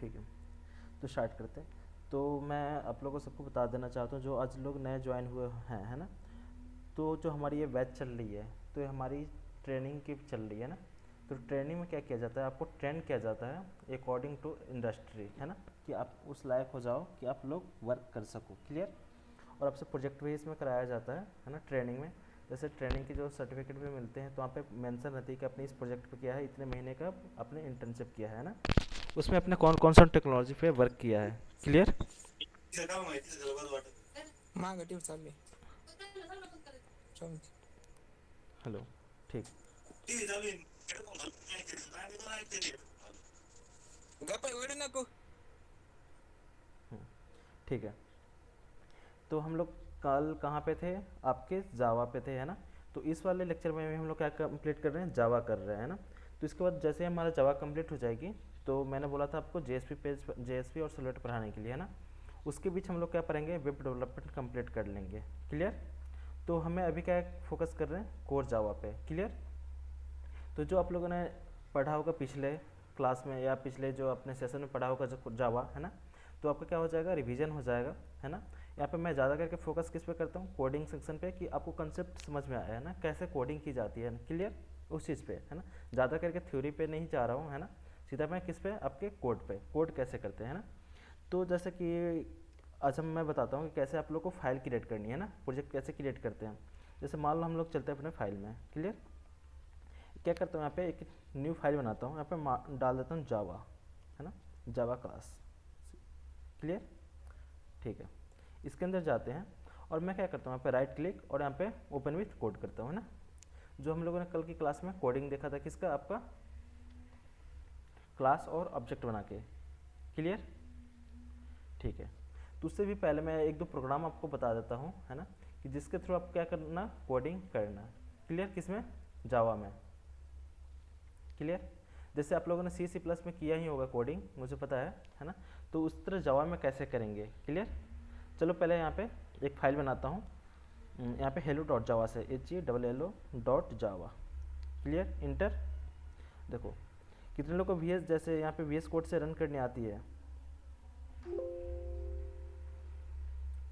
ठीक है, तो स्टार्ट करते हैं। तो मैं आप लोगों को सबको बता देना चाहता हूँ जो आज लोग नए ज्वाइन हुए हैं, है ना। तो जो हमारी ये बैच चल रही है, तो ये हमारी ट्रेनिंग की चल रही है ना। तो ट्रेनिंग में क्या किया जाता है, आपको ट्रेन किया जाता है अकॉर्डिंग टू इंडस्ट्री, है ना, कि आप उस लायक हो जाओ कि आप लोग वर्क कर सको, क्लियर। और आपसे प्रोजेक्ट बेस में कराया जाता है ना ट्रेनिंग में। जैसे ट्रेनिंग के जो सर्टिफिकेट भी मिलते हैं तो वहाँ पे मेंशन रहती है कि आपने इस प्रोजेक्ट पे किया है, इतने महीने का आपने इंटर्नशिप किया है ना, उसमें आपने कौन कौन सा टेक्नोलॉजी पे वर्क किया है, क्लियर। मागं ठेव चालले हेलो, ठीक। गप्पा एवढे नको. हम्म, ठीक है। तो हम लोग कल कहाँ पे थे, आपके जावा पे थे, है ना। तो इस वाले लेक्चर में भी हम लोग क्या कंप्लीट कर रहे हैं, जावा कर रहे हैं ना। तो इसके बाद जैसे हमारा जावा कंप्लीट हो जाएगी, तो मैंने बोला था आपको जेएसपी पेज, जेएसपी और सोलेट पढ़ाने के लिए, है ना। उसके बीच हम लोग क्या पढ़ेंगे, वेब डेवलपमेंट कंप्लीट कर लेंगे, क्लियर। तो हमें अभी क्या फोकस कर रहे हैं, कोर जावा पे, क्लियर। तो जो आप लोगों ने पढ़ा होगा पिछले क्लास में या पिछले जो अपने सेशन में पढ़ा होगा जो जावा, है ना, तो आपका क्या हो जाएगा, रिवीजन हो जाएगा, है ना। यहाँ पे मैं ज़्यादा करके फोकस किस पे करता हूँ, कोडिंग सेक्शन पे, कि आपको कंसेप्ट समझ में आया है ना, कैसे कोडिंग की जाती है, क्लियर, उस चीज़ पे, है ना। ज़्यादा करके थ्योरी पे नहीं जा रहा हूँ, है ना। सीधा मैं किस पे, आपके कोड पे, कोड कैसे करते हैं ना। तो जैसे कि आज मैं बताता हूँ कि कैसे आप लोग को फाइल क्रिएट करनी है ना, प्रोजेक्ट कैसे क्रिएट करते हैं। जैसे मान लो हम लोग चलते हैं अपने फाइल में, क्लियर। क्या करता हूँ, यहाँ पे एक न्यू फाइल बनाता हूँ, यहाँ पे डाल देता हूँ जावा, है ना, जावा क्लास, क्लियर, ठीक है। इसके अंदर जाते हैं और मैं क्या करता हूँ, यहाँ पे राइट क्लिक और यहाँ पे ओपन विथ कोड करता हूँ, है ना। जो हम लोगों ने कल की क्लास में कोडिंग देखा था, किसका, आपका क्लास और ऑब्जेक्ट बना के, क्लियर, ठीक है। तो उससे भी पहले मैं एक दो प्रोग्राम आपको बता देता हूँ, है ना, कि जिसके थ्रू आप क्या करना, कोडिंग करना, क्लियर, किसमें, जावा में, क्लियर। जैसे आप लोगों ने सी सी प्लस में किया ही होगा कोडिंग, मुझे पता है ना। तो उस तरह जावा में कैसे करेंगे, क्लियर। चलो पहले यहाँ पे एक फाइल बनाता हूँ, यहाँ पे हेलो डॉट जावा से HELLO dot Java, clear, inter. देखो कितने लोग को वी एस, जैसे यहाँ पे वी एस कोड से रन करनी आती है,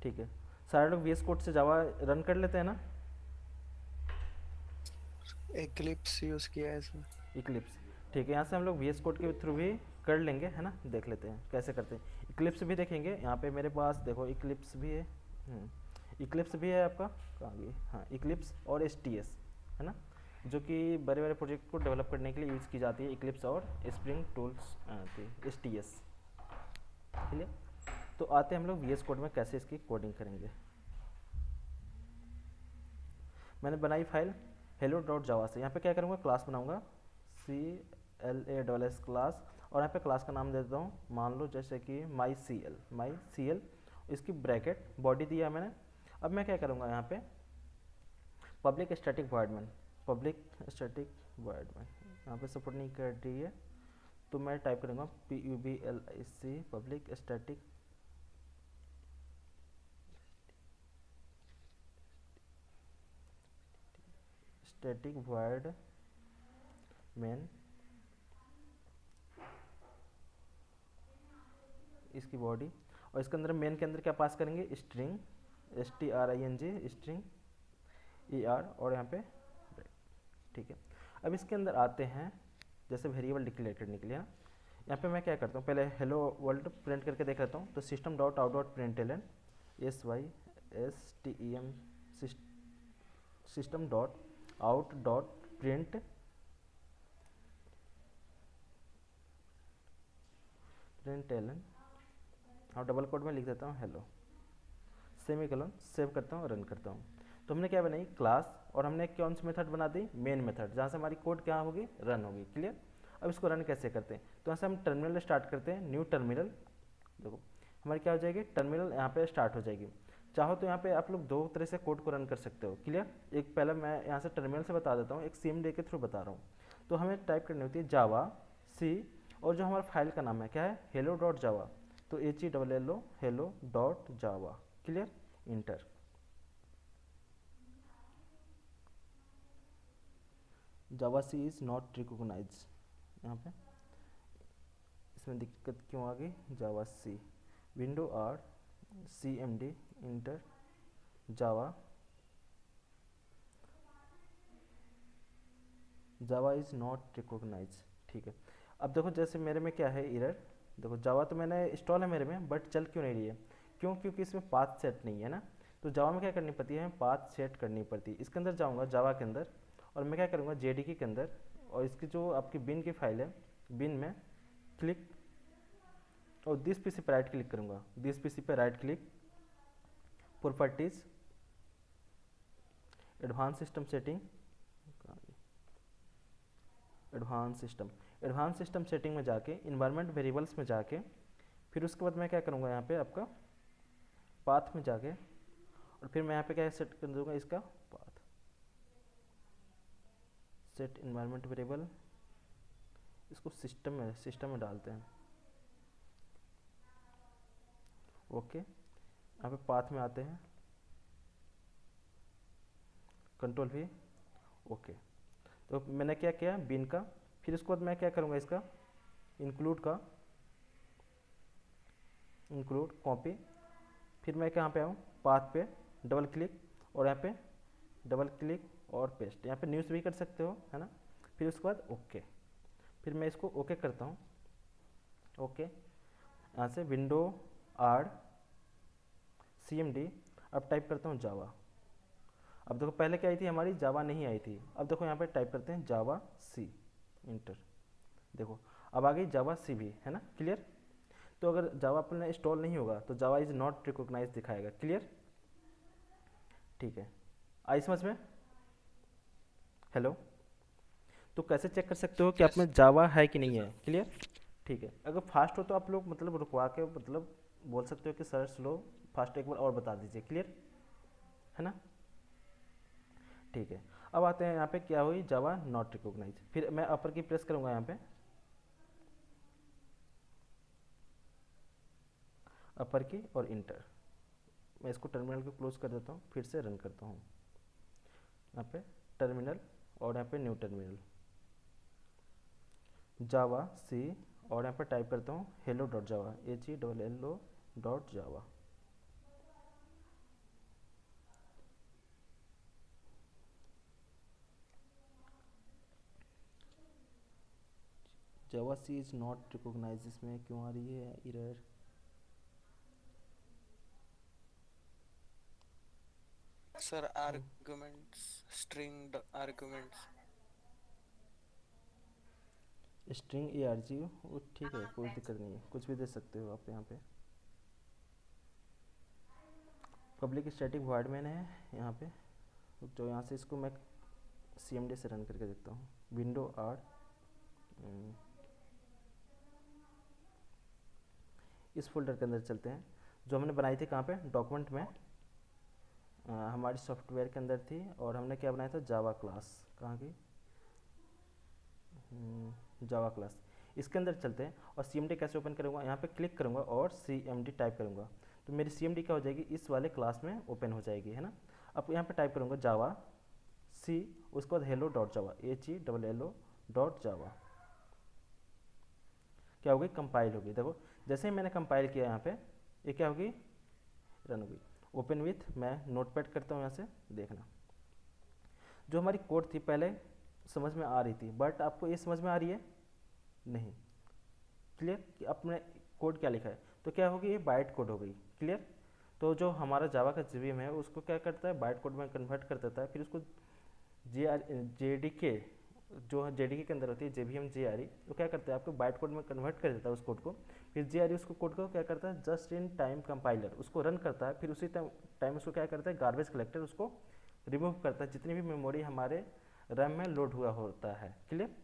ठीक है। सारे लोग वी एस कोड से जावा रन कर लेते हैं ना, एक्लिप्स यूज किया है इसमें। इक्लिप्स, ठीक है। यहाँ से हम लोग वी एस कोड के थ्रू भी कर लेंगे, है ना। देख लेते हैं कैसे करते हैं, इक्लिप्स भी देखेंगे। यहाँ पे मेरे पास देखो इक्लिप्स भी है, इक्लिप्स भी है आपका, कहाँ गई, हाँ, इक्लिप्स और STS, है ना, जो कि बड़े बड़े प्रोजेक्ट को डेवलप करने के लिए यूज़ की जाती है, इक्लिप्स और स्प्रिंग टूल्स STS, ठीक है। तो आते हैं हम लोग वी एस कोड में कैसे इसकी कोडिंग करेंगे। मैंने बनाई फाइल हेलो डॉट जावा से, यहाँ पे क्या करूँगा, क्लास बनाऊँगा, CLASS क्लास, और यहाँ पे क्लास का नाम दे देता हूँ, मान लो जैसे कि माई सी एल, इसकी ब्रैकेट बॉडी दिया मैंने। अब मैं क्या करूँगा, यहाँ पे पब्लिक स्टैटिक वॉइड में, पब्लिक स्टैटिक वॉइड में यहाँ पे सपोर्ट नहीं कर रही है, तो मैं टाइप करूँगा PUBLIC public static void main, इसकी बॉडी, और इसके अंदर मेन के अंदर क्या पास करेंगे, स्ट्रिंग, STRING स्ट्रिंग ER, और यहाँ पे, ठीक है। अब इसके अंदर आते हैं, जैसे वेरिएबल डिक्लेयर करने के लिए, हाँ। यहाँ पे मैं क्या करता हूँ, पहले हेलो वर्ल्ड प्रिंट करके देख लेता हूँ। तो system dot out dot print l n SYSTEM, system dot out dot print l n, और डबल कोड में लिख देता हूँ हेलो, सेमीकोलन, सेव करता हूँ, रन करता हूँ। तो हमने क्या बनाई, क्लास, और हमने कौन सी मेथड बना दी, मेन मेथड, जहाँ से हमारी कोड क्या होगी, रन होगी, क्लियर। अब इसको रन कैसे करते हैं, तो यहाँ से हम टर्मिनल स्टार्ट करते हैं, न्यू टर्मिनल। देखो हमारी क्या हो जाएगी, टर्मिनल यहाँ पे स्टार्ट हो जाएगी। चाहो तो यहाँ पे आप लोग दो तरह से कोड को रन कर सकते हो, क्लियर। एक पहले मैं यहाँ से टर्मिनल से बता देता हूँ, एक CMD के थ्रू बता रहा हूँ। तो हमें टाइप करनी होती है जावा सी, और जो हमारा फाइल का नाम है क्या है, हेलो डॉट जावा, तो HELLO hello dot Java, clear, enter. Java C is not recognize, यहाँ पे इसमें दिक्कत क्यों आ गई? Javac window R C M D enter Java Java is not recognize. ठीक है, अब देखो जैसे मेरे में क्या है एरर, देखो जावा तो मैंने इंस्टॉल है मेरे में बट चल क्यों नहीं रही है? क्यों? क्योंकि इसमें पाथ सेट नहीं है ना। तो जावा में क्या करनी पड़ती है? पाथ सेट करनी पड़ती है। इसके अंदर जाऊँगा जावा के अंदर और मैं क्या करूँगा जेडीके के अंदर, और इसकी जो आपकी बिन की फाइल है बिन में क्लिक और दिस पीसी पे राइट क्लिक करूँगा, दिस पीसी पे right click, properties, advance system setting, advance system setting में जाके इन्वायरमेंट वेरिएबल्स में जाके फिर उसके बाद मैं क्या करूँगा यहाँ पे आपका पाथ में जाके और फिर मैं यहाँ पे क्या सेट कर दूँगा इसका पाथ, सेट इन्वायरमेंट वेरिएबल, इसको सिस्टम में डालते हैं। ओके, यहाँ पे पाथ में आते हैं, कंट्रोल भी। ओके, तो मैंने क्या किया बिन का, फिर उसके बाद मैं क्या करूँगा इसका इंक्लूड का, इंक्लूड कॉपी, फिर मैं कहाँ पे आऊँ पाथ पे डबल क्लिक और यहाँ पे डबल क्लिक और पेस्ट, यहाँ पे न्यूज़ भी कर सकते हो है ना। फिर उसके बाद ओके, फिर मैं इसको ओके करता हूँ। ओके, यहाँ से window R C M D, अब टाइप करता हूँ जावा। अब देखो पहले क्या आई थी हमारी, जावा नहीं आई थी। अब देखो यहाँ पे टाइप करते हैं जावा सी इंटर, देखो अब आ गई जावा सी भी है ना, क्लियर। तो अगर जावा अपने इंस्टॉल नहीं होगा तो जावा इज़ नॉट रिकॉग्नाइज दिखाएगा, क्लियर। ठीक है, आई समझ में? हेलो, तो कैसे चेक कर सकते हो कि आप में जावा है कि नहीं है, क्लियर। ठीक है, अगर फास्ट हो तो आप लोग मतलब रुकवा के मतलब बोल सकते हो कि सर स्लो फास्ट एक बार और बता दीजिए, क्लियर है ना। ठीक है, अब आते हैं यहाँ पे क्या हुई जावा नॉट रिकॉग्नाइज। फिर मैं अपर की प्रेस करूँगा यहाँ पे, अपर की और इंटर। मैं इसको टर्मिनल को क्लोज कर देता हूँ, फिर से रन करता हूँ। यहाँ पे टर्मिनल और यहाँ पे न्यू टर्मिनल, जावा सी और यहाँ पे टाइप करता हूँ hello dot Java, HELLO dot Java. Java C is not recognize, इसमें क्यों आ रही है error? Sir arguments, string arguments. String ARG वो ठीक है, कोई दिक्कत नहीं है, कुछ भी दे सकते हो आप यहाँ पे। पब्लिक स्टैटिक वॉइड मैन है यहाँ पे, तो यहाँ से इसको मैं CMD से रन करके देखता हूँ। विंडो आर इस फोल्डर के अंदर चलते हैं जो हमने बनाई थी, कहाँ पे डॉक्यूमेंट में हमारी सॉफ्टवेयर के अंदर थी, और हमने क्या बनाया था जावा क्लास, कहाँ की जावा क्लास। इसके अंदर चलते हैं और CMD कैसे ओपन करूँगा, यहाँ पे क्लिक करूँगा और CMD टाइप करूँगा, तो मेरी CMD क्या हो जाएगी इस वाले क्लास में ओपन हो जाएगी है ना। अब यहाँ पे टाइप करूँगा जावा सी, उसके बाद hello dot Java, HELLO dot जावा, क्या होगी कंपाइल होगी। देखो जैसे ही मैंने कंपाइल किया यहाँ पे ये क्या होगी रन होगी। ओपन विथ, मैं नोटपैड करता हूँ यहाँ से, देखना जो हमारी कोड थी पहले समझ में आ रही थी, बट आपको ये समझ में आ रही है नहीं, क्लियर कि अपने कोड क्या लिखा है। तो क्या होगी ये बाइट कोड हो गई, क्लियर। तो जो हमारा जावा का JVM है उसको क्या करता है बाइट कोड में कन्वर्ट कर देता है, फिर उसको JDK जो JDK के अंदर होती है JVM JRE, वो क्या करता है आपको बाइट कोड में कन्वर्ट कर देता है उस कोड को। फिर JRE उसको कोड को क्या करता है जस्ट इन टाइम कंपाइलर उसको रन करता है, फिर उसी टाइम उसको क्या करता है गार्बेज कलेक्टर उसको रिमूव करता है जितनी भी मेमोरी हमारे रैम में लोड हुआ होता है, क्लियर।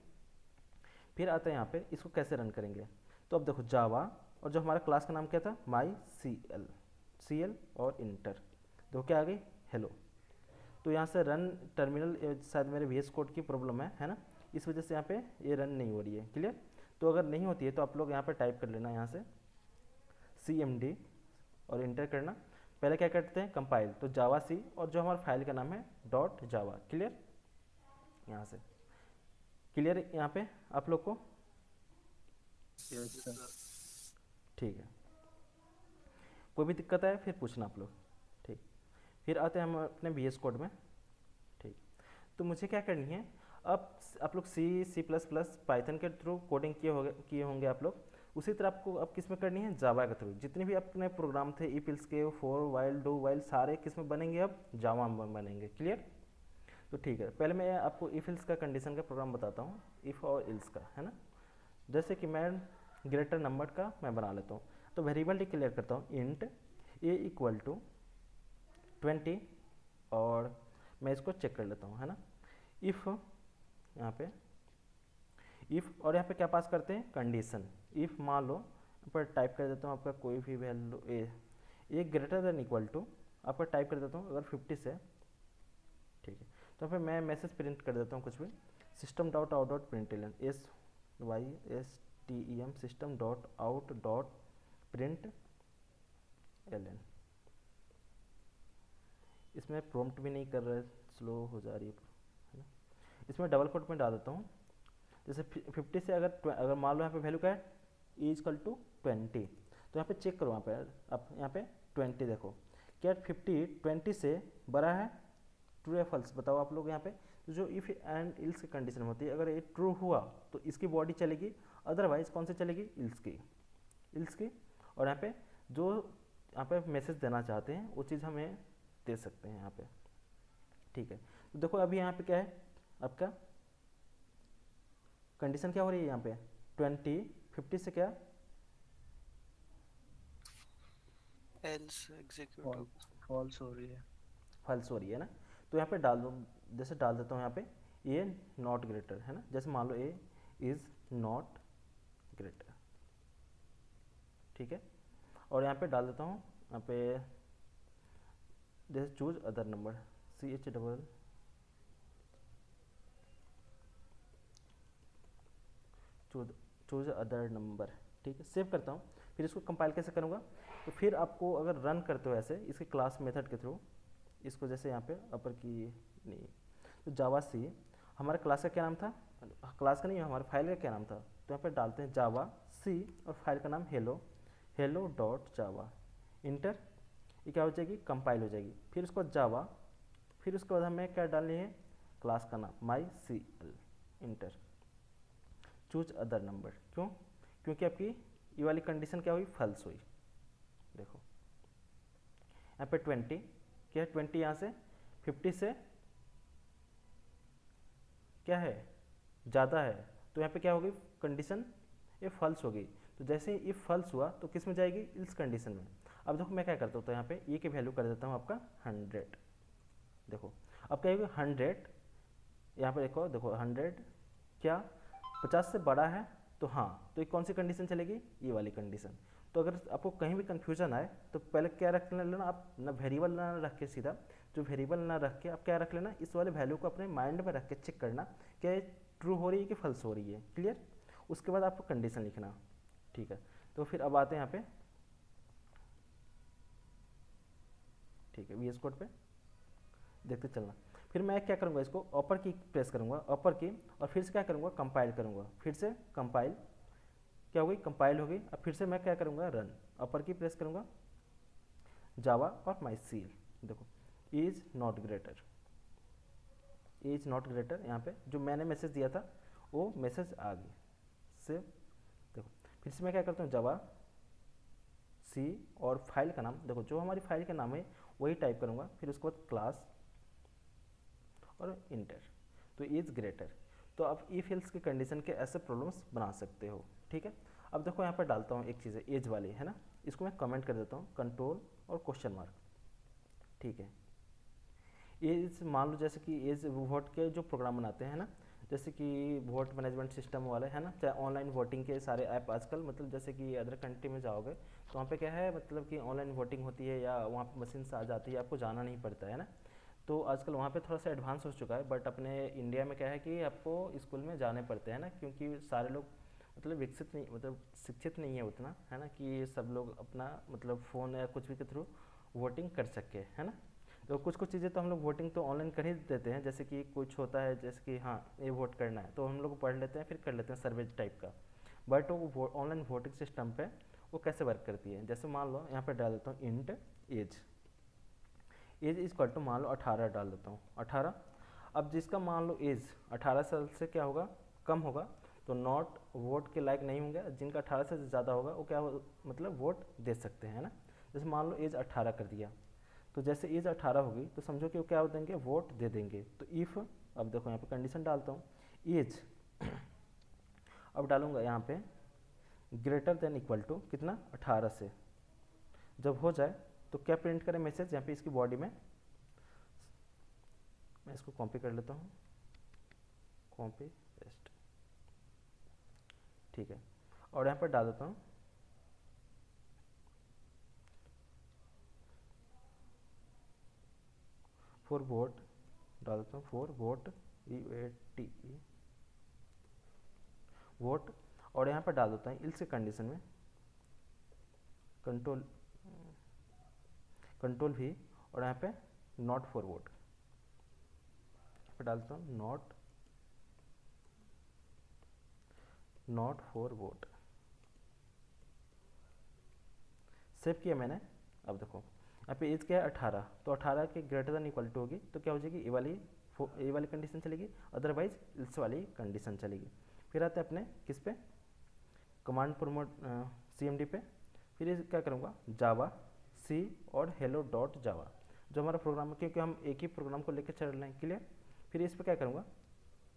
फिर आता है यहाँ पे इसको कैसे रन करेंगे। तो अब देखो जावा और जो हमारा क्लास का नाम क्या था CL और इंटर, देखो क्या आ गई हेलो। तो यहाँ से रन टर्मिनल शायद मेरे VS कोड की प्रॉब्लम है ना, इस वजह से यहाँ पे ये रन नहीं हो रही है, क्लियर। तो अगर नहीं होती है तो आप लोग यहाँ पे टाइप कर लेना यहाँ से CMD और इंटर करना। पहले क्या करते हैं कंपाइल, तो जावा सी और जो हमारा फाइल का नाम है डॉट जावा, क्लियर। यहाँ से क्लियर यहाँ पे आप लोग को यस सर। ठीक है, कोई भी दिक्कत है फिर पूछना आप लोग। ठीक, फिर आते हैं हम अपने VS कोड में। ठीक, तो मुझे क्या करनी है, अब आप लोग C++ पाइथन के थ्रू कोडिंग किए होंगे आप लोग, उसी तरह आपको अब किस में करनी है, जावा के थ्रू। जितने भी अपने प्रोग्राम थे इफ इल्स के, फॉर वाइल डू वाइल, सारे किस में बनेंगे, अब जावा में बनेंगे। क्लियर? तो ठीक है, पहले मैं आपको इफ इल्स का कंडीशन का प्रोग्राम बताता हूँ, इफ और इल्स का, है ना। जैसे कि मैं ग्रेटर नंबर का मैं बना लेता हूँ, तो वेरिएबल डिक्लेयर करता हूँ इंट a इक्वल टू 20, और मैं इसको चेक कर लेता हूँ, है ना। इफ़ यहाँ पे इफ़, और यहाँ पे क्या पास करते हैं, कंडीशन। इफ़ मान लो यहाँ पर टाइप कर देता हूँ आपका कोई भी value a greater than equal to, आपका टाइप कर देता हूँ अगर 50 से, ठीक है, तो फिर मैं मैसेज प्रिंट कर देता हूँ कुछ भी, system dot out dot print l n, SYSTEM system dot out dot print l n. इसमें प्रॉम्प्ट भी नहीं कर रहा है, स्लो हो जा रही है ना। इसमें डबल कोट में डाल देता हूँ, जैसे 50 से अगर मान लो यहाँ पे वैल्यू क्या है, इक्वल टू 20, तो यहाँ पे चेक करो, यहाँ पे अब यहाँ पे 20 देखो, क्या 50 20 से बड़ा है, ट्रू या फॉल्स बताओ आप लोग यहाँ पे। तो जो इफ़ एंड इल्स की कंडीशन होती है, अगर ये ट्रू हुआ तो इसकी बॉडी चलेगी, अदरवाइज कौन सी चलेगी, इल्स की। और यहाँ पे जो यहाँ पे मैसेज देना चाहते हैं वो चीज़ हमें दे सकते हैं यहाँ पे। ठीक है, तो देखो अभी यहाँ पे क्या है, आपका कंडीशन क्या हो रही है यहाँ पे, 50 से क्या, else execute होगा। फॉल्स हो रही है। फॉल्स हो रही है ना। तो यहाँ पे डाल दो, जैसे डाल देता हूँ यहाँ पे ए नॉट ग्रेटर, है ना, जैसे मान लो ए इज़ नॉट ग्रेटर। ठीक है, और यहाँ पे डाल देता हूँ यहाँ पे, जैसे choose other number, choose other number. ठीक है, सेव करता हूँ। फिर इसको कंपाइल कैसे करूँगा, तो फिर आपको अगर रन करते हो ऐसे इसके क्लास मेथड के थ्रू, इसको जैसे यहाँ पे अपर की नहीं, तो जावा सी, हमारे क्लास का क्या नाम था, क्लास का नहीं, हमारे फाइल का क्या नाम था, तो यहाँ पे डालते हैं जावा सी, और फाइल का नाम हेलो डॉट जावा, इंटर। ये क्या हो जाएगी, कंपाइल हो जाएगी। फिर उसको जावा, फिर उसके बाद हमें क्या डालनी है, क्लास का नाम MySQL, inter. Choose other number, क्यों, क्योंकि आपकी ये वाली कंडीशन क्या हुई, फॉल्स हुई। देखो यहाँ पे 20, क्या है 20, यहाँ से 50 से क्या है, ज़्यादा है, तो यहाँ पे क्या होगी, कंडीशन ये फॉल्स हो गई। तो जैसे ही इफ फॉल्स हुआ तो किस में जाएगी, इल्स कंडीशन में। अब देखो मैं क्या करता हूँ, तो यहाँ पे ये की वैल्यू कर देता हूँ आपका 100। देखो अब क्या होगी, 100, यहाँ पे देखो 100 क्या 50 से बड़ा है, तो हाँ, तो ये कौन सी कंडीशन चलेगी, ये वाली कंडीशन। तो अगर आपको कहीं भी कन्फ्यूजन आए तो पहले क्या रख लेना आप, ना वेरिएबल ना रख के सीधा, जो वेरिएबल ना रख के आप क्या रख लेना, इस वाले वैल्यू को अपने माइंड में रख के चेक करना क्या ये ट्रू हो रही है कि फॉल्स हो रही है। क्लियर? उसके बाद आपको कंडीशन लिखना। ठीक है, तो फिर अब आते हैं यहाँ पे, ठीक है, VS कोड पे देखते चलना। फिर मैं क्या करूँगा, इसको अपर की प्रेस करूँगा, अपर की, और फिर से क्या करूँगा, कंपाइल करूँगा। फिर से कंपाइल, क्या हो गई, कंपाइल हो गई। अब फिर से मैं क्या करूँगा, रन, अपर की प्रेस करूँगा, जावा और MySQL। देखो is not greater, is not greater, यहाँ पे जो मैंने मैसेज दिया था वो मैसेज आ गई, सेव। देखो फिर से मैं क्या करता हूँ, जावा सी, और फाइल का नाम, देखो जो हमारी फाइल का नाम है वही टाइप करूँगा। फिर उसके बाद क्लास और इंटर, तो इज ग्रेटर। तो अब इफ एल्स की कंडीशन के ऐसे प्रॉब्लम्स बना सकते हो। ठीक है, अब देखो यहाँ पर डालता हूँ एक चीज़ है, एज वाली, है ना, इसको मैं कमेंट कर देता हूँ, कंट्रोल और क्वेश्चन मार्क। ठीक है, एज मान लो, जैसे कि एज वोट के जो प्रोग्राम बनाते हैं ना, जैसे कि वोट मैनेजमेंट सिस्टम वाले, है ना, चाहे ऑनलाइन वोटिंग के सारे ऐप आजकल, मतलब जैसे कि अदर कंट्री में जाओगे तो वहाँ पे क्या है, मतलब कि ऑनलाइन वोटिंग होती है या वहाँ पे मशीन से आ जाती है, आपको जाना नहीं पड़ता है ना। तो आजकल वहाँ पे थोड़ा सा एडवांस हो चुका है, बट अपने इंडिया में क्या है कि आपको स्कूल में जाने पड़ते हैं ना, क्योंकि सारे लोग मतलब विकसित नहीं, मतलब शिक्षित नहीं है उतना, है ना, कि सब लोग अपना मतलब फ़ोन या कुछ भी के थ्रू वोटिंग कर सके, है ना। तो कुछ कुछ चीज़ें तो हम लोग वोटिंग तो ऑनलाइन कर ही देते हैं, जैसे कि कुछ होता है, जैसे कि हाँ ये वोट करना है तो हम लोग पढ़ लेते हैं, फिर कर लेते हैं सर्वे टाइप का। बट वो ऑनलाइन वोटिंग सिस्टम पे वो कैसे वर्क करती है, जैसे मान लो यहाँ पे डाल देता हूँ int age, age equal to मान लो 18 डाल देता हूँ 18। अब जिसका मान लो एज 18 साल से क्या होगा, कम होगा, तो नॉट वोट के लायक नहीं होंगे। जिनका 18 से ज़्यादा होगा वो क्या मतलब वोट दे सकते हैं, है ना। जैसे मान लो एज 18 कर दिया, तो जैसे एज 18 होगी तो समझो कि वो क्या देंगे, वोट दे देंगे। तो इफ़, अब देखो यहाँ पे कंडीशन डालता हूँ, एज अब डालूंगा यहाँ पे ग्रेटर देन इक्वल टू कितना, 18 से। जब हो जाए तो क्या प्रिंट करें मैसेज, यहाँ पे इसकी बॉडी में मैं इसको कॉपी कर लेता हूँ, कॉपी पेस्ट, ठीक है। और यहाँ पर डाल देता हूँ फॉर वोट, डाल देता हूँ फॉर वोट VATE वोट। और यहाँ पर डाल देता हूँ इल्स कंडीशन में कंट्रोल V, और यहाँ पे नॉट फॉर वोट पे डालता हूँ नॉट फॉर वोट। सेव किया मैंने। अब देखो यहाँ पे एज क्या है 18, तो 18 के ग्रेटर देन इक्वल टू होगी तो क्या हो जाएगी, ए वाली कंडीशन चलेगी, अदरवाइज इल्स वाली कंडीशन चलेगी। फिर आते हैं अपने किस पे, कमांड प्रमोट CMD पे। फिर ये क्या करूँगा, जावा सी और हेलो डॉट जावा, जो हमारा प्रोग्राम है, क्योंकि हम एक ही प्रोग्राम को लेकर चल रहे हैं, क्लियर। फिर इस पर क्या करूँगा,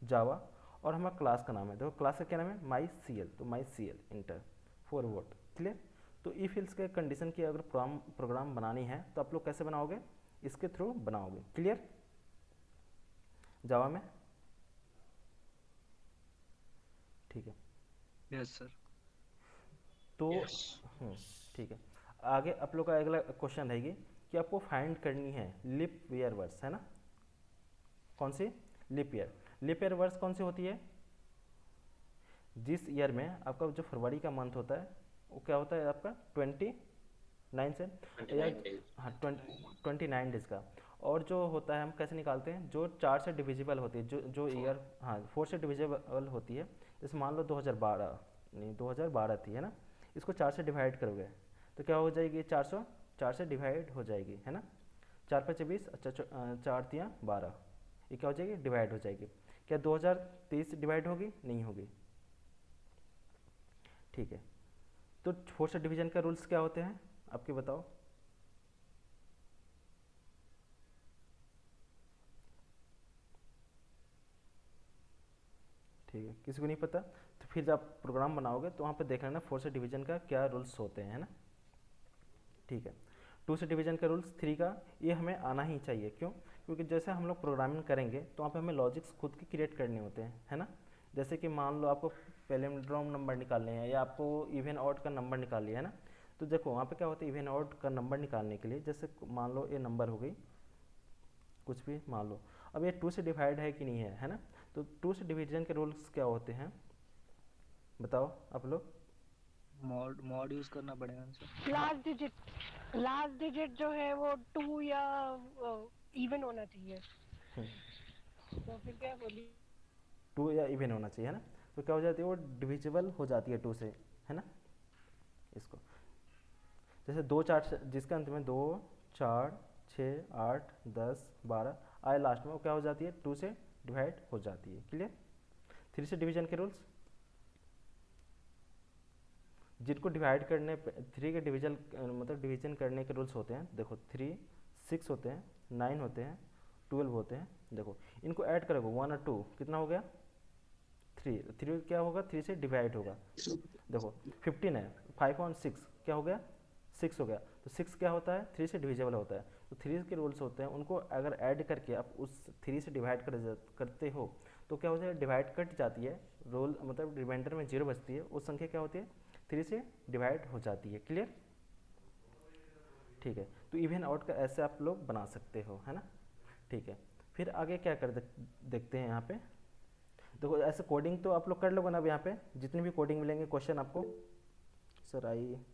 जावा, और हमारा क्लास का नाम है, देखो क्लास का क्या नाम है, माई CL, तो माई CL inter for vote, clear. तो इफ इल्स के कंडीशन की अगर प्रोग्राम बनानी है तो आप लोग कैसे बनाओगे, इसके थ्रू बनाओगे, क्लियर, जावा में, ठीक है। Yes sir. तो ठीक है। आगे आप लोग का अगला क्वेश्चन रहेगी कि आपको फाइंड करनी है लिप ईयर वर्स, है ना। कौन सी, लिप ईयर। लिप ईयर वर्स कौन सी होती है, जिस ईयर में आपका जो फरवरी का मंथ होता है वो क्या होता है आपका 29 से, या हाँ 29 डेज का। और जो होता है हम कैसे निकालते हैं, जो 4 से डिविजिबल होती है, जो ईयर, हाँ 4 से डिविजिबल होती है। जैसे मान लो 2012, नहीं 2012 थी, है ना, इसको 4 से डिवाइड करोगे तो क्या हो जाएगी, 4 से डिवाइड हो जाएगी, है ना। 4 पे 24, अच्छा 4 तियाँ 12, ये क्या हो जाएगी, डिवाइड हो जाएगी। क्या 2023 डिवाइड होगी, नहीं होगी, ठीक है। तो 4 से डिवीजन का रूल्स क्या होते हैं आपके बताओ, ठीक है, किसी को नहीं पता तो फिर जब आप प्रोग्राम बनाओगे तो वहाँ पे देख लेना 4 से डिवीजन का क्या रूल्स होते हैं, है ना, ठीक है। 2 से डिवीजन का रूल्स 3 का, ये हमें आना ही चाहिए, क्यों, क्योंकि जैसे हम लोग प्रोग्रामिंग करेंगे तो वहाँ पे हमें लॉजिक्स खुद के क्रिएट करने होते हैं, है ना। जैसे कि मान लो आपको पैलिंड्रोम नंबर निकालने हैं या आपको इवन ऑड का नंबर निकाल लिया, है ना। तो देखो वहाँ पे क्या होता है, इवन ऑड का नंबर निकालने के लिए, जैसे मान लो ये नंबर हो गई कुछ भी मान लो, अब ये 2 से डिवाइड है कि नहीं है ना। तो 2 से डिवीजन के रूल्स क्या होते हैं बताओ आप लोग, मॉड यूज करना पड़ेगा ना सर। लास्ट डिजिट जो है वो 2 या इवन होना चाहिए, तो फिर क्या बोली, 2 या इवन होना चाहिए, है ना। तो क्या हो जाती है, वो डिविजिबल हो जाती है 2 से, है ना। इसको जैसे 2 4 जिसके अंत में 2 4 6 8 10 12 आए लास्ट में, वो क्या हो जाती है, 2 से डिवाइड हो जाती है, क्लियर। 3 से डिवीजन के रूल्स, जिनको डिवाइड करने पे 3 के डिवीजन मतलब डिवीजन करने के रूल्स होते हैं, देखो 3 6 होते हैं, 9 होते हैं, 12 होते हैं। देखो इनको ऐड करोगे 1 और 2 कितना हो गया, 3 क्या होगा, 3 से डिवाइड होगा। देखो 15 है, 5 और 6 क्या हो गया, 6 हो गया। तो 6 क्या होता है, 3 से डिविजिबल होता है। तो 3 के रूल्स होते हैं, उनको अगर ऐड करके आप उस 3 से डिवाइड करते हो तो क्या होता है, डिवाइड कट जाती है, रोल मतलब रिमाइंडर में 0 बचती है, उस संख्या क्या होती है 3 से डिवाइड हो जाती है, क्लियर, ठीक है। तो इवन आउट का ऐसे आप लोग बना सकते हो, है ना, ठीक है। फिर आगे क्या देखते हैं यहाँ पे, देखो ऐसे कोडिंग तो आप लोग कर लोगे ना। अब यहाँ पे जितनी भी कोडिंग मिलेंगे क्वेश्चन आपको, सर आइए,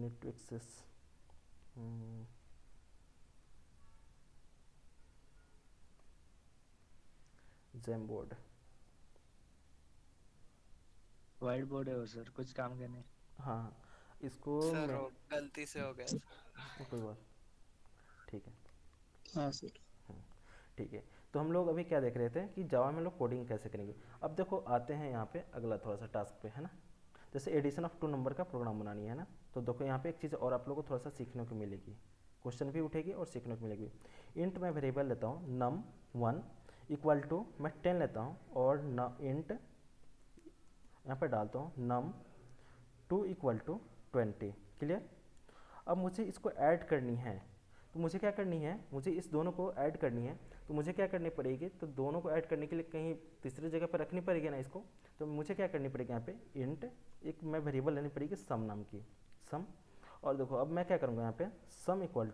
need to access Jamboard. White board है वो सर, कुछ काम करने। हाँ हाँ, इसको सर मैं वो गलती से हो गया सर। कोई बात, ठीक है। हाँ सर। ठीक है, तो हम लोग अभी क्या देख रहे थे कि जावा में लोग कोडिंग कैसे करेंगे। अब देखो आते हैं यहाँ पे अगला थोड़ा सा टास्क पे, है ना। जैसे एडिशन ऑफ 2 नंबर का प्रोग्राम बनानी है ना, तो देखो यहाँ पे एक चीज़ और आप लोगों को थोड़ा सा सीखने को मिलेगी, क्वेश्चन भी उठेगी और सीखने को मिलेगी। इंट मैं वेरिएबल लेता हूँ num1 इक्वल टू मैं 10 लेता हूँ, और इंट यहाँ पे डालता हूँ num2 इक्वल टू 20। क्लियर। अब मुझे इसको ऐड करनी है, तो मुझे क्या करनी है, मुझे इस दोनों को ऐड करनी है, तो मुझे क्या करनी पड़ेगी, तो दोनों को ऐड करने के लिए कहीं तीसरी जगह पर रखनी पड़ेगी ना इसको। तो मुझे क्या करनी पड़ेगी, यहाँ पे इंट एक मैं वेरिएबल लेनी पड़ेगी सम नाम की, सम। और देखो अब मैं क्या करूँगा यहाँ पे सम equal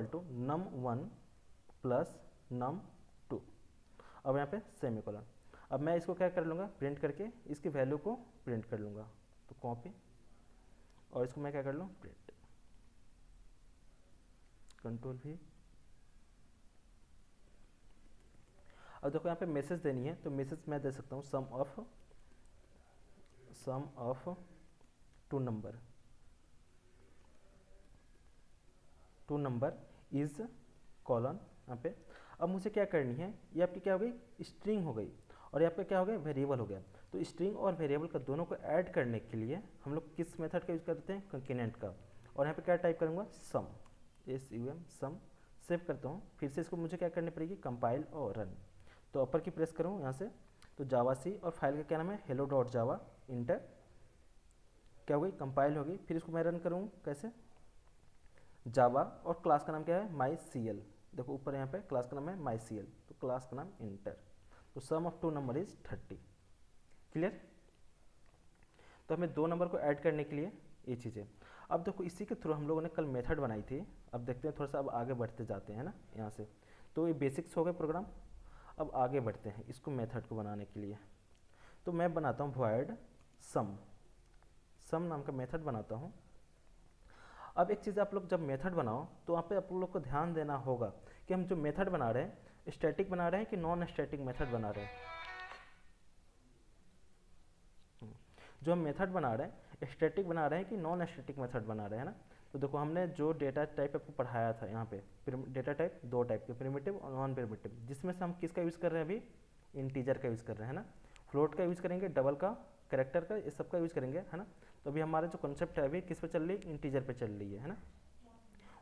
to num1 plus num2। अब यहाँ पे सेमीकोलन। अब मैं इसको क्या कर लूँगा, प्रिंट करके इसकी वैल्यू को प्रिंट कर लूँगा, तो कॉपी, और इसको मैं क्या कर लूँ, प्रिंट, कंट्रोल भी। अब देखो यहाँ पे मैसेज देनी है, तो मैसेज मैं दे सकता हूँ सम ऑफ 2 नंबर इज कॉलन यहाँ पे। अब मुझे क्या करनी है, ये आपकी क्या हो गई, स्ट्रिंग हो गई, और यहाँ पे क्या हो गया, वेरिएबल हो गया। तो स्ट्रिंग और वेरिएबल का दोनों को ऐड करने के लिए हम लोग किस मेथड का यूज़ करते हैं, कंकेनेंट का। और यहाँ पे क्या टाइप करूँगा, सम, सम। सेव करता हूँ, फिर से इसको मुझे क्या करनी पड़ेगी, कंपाइल और रन। तो अपर की प्रेस करूँ यहाँ से, तो जावा सी, और फाइल का क्या नाम है, hello.java, इंटर, क्या हो गई, कंपाइल हो गई। फिर इसको मैं रन करूँ कैसे, जावा, और क्लास का नाम क्या है, माई सी एल। देखो ऊपर यहाँ पे क्लास का नाम है माई सी एल, तो क्लास का नाम इंटर। तो सम ऑफ 2 नंबर इज 30। क्लियर। तो हमें 2 नंबर को ऐड करने के लिए ये चीज़ें। अब देखो इसी के थ्रू हम लोगों ने कल मेथड बनाई थी। अब देखते हैं थोड़ा सा, अब आगे बढ़ते जाते हैं ना यहाँ से। तो ये बेसिक्स हो गए प्रोग्राम। अब आगे बढ़ते हैं इसको मेथड को बनाने के लिए। तो मैं बनाता हूँ void सम नाम का मेथड बनाता हूँ। अब एक चीज़ आप लोग जब मेथड बनाओ, तो वहाँ पे आप लोग को ध्यान देना होगा कि हम जो मेथड बना रहे हैं स्टैटिक बना रहे हैं कि नॉन स्टैटिक मेथड बना रहे हैं। जो हम मेथड बना रहे हैं स्टैटिक बना रहे हैं कि नॉन स्टैटिक मेथड बना रहे हैं ना। तो देखो हमने जो डेटा टाइप आपको पढ़ाया था यहाँ पे, डेटा टाइप 2 टाइप के, प्रिमिटिव और नॉन प्रिमिटिव, जिसमें से हम किसका यूज़ कर रहे हैं अभी, इंटीजर का यूज़ कर रहे हैं ना। फ्लोट का यूज़ करेंगे, डबल का, कैरेक्टर का, इस सब का यूज़ करेंगे, है ना। तो अभी हमारा जो कॉन्सेप्ट है अभी किस पे चल रही है, इंटीजर पे चल रही है ना।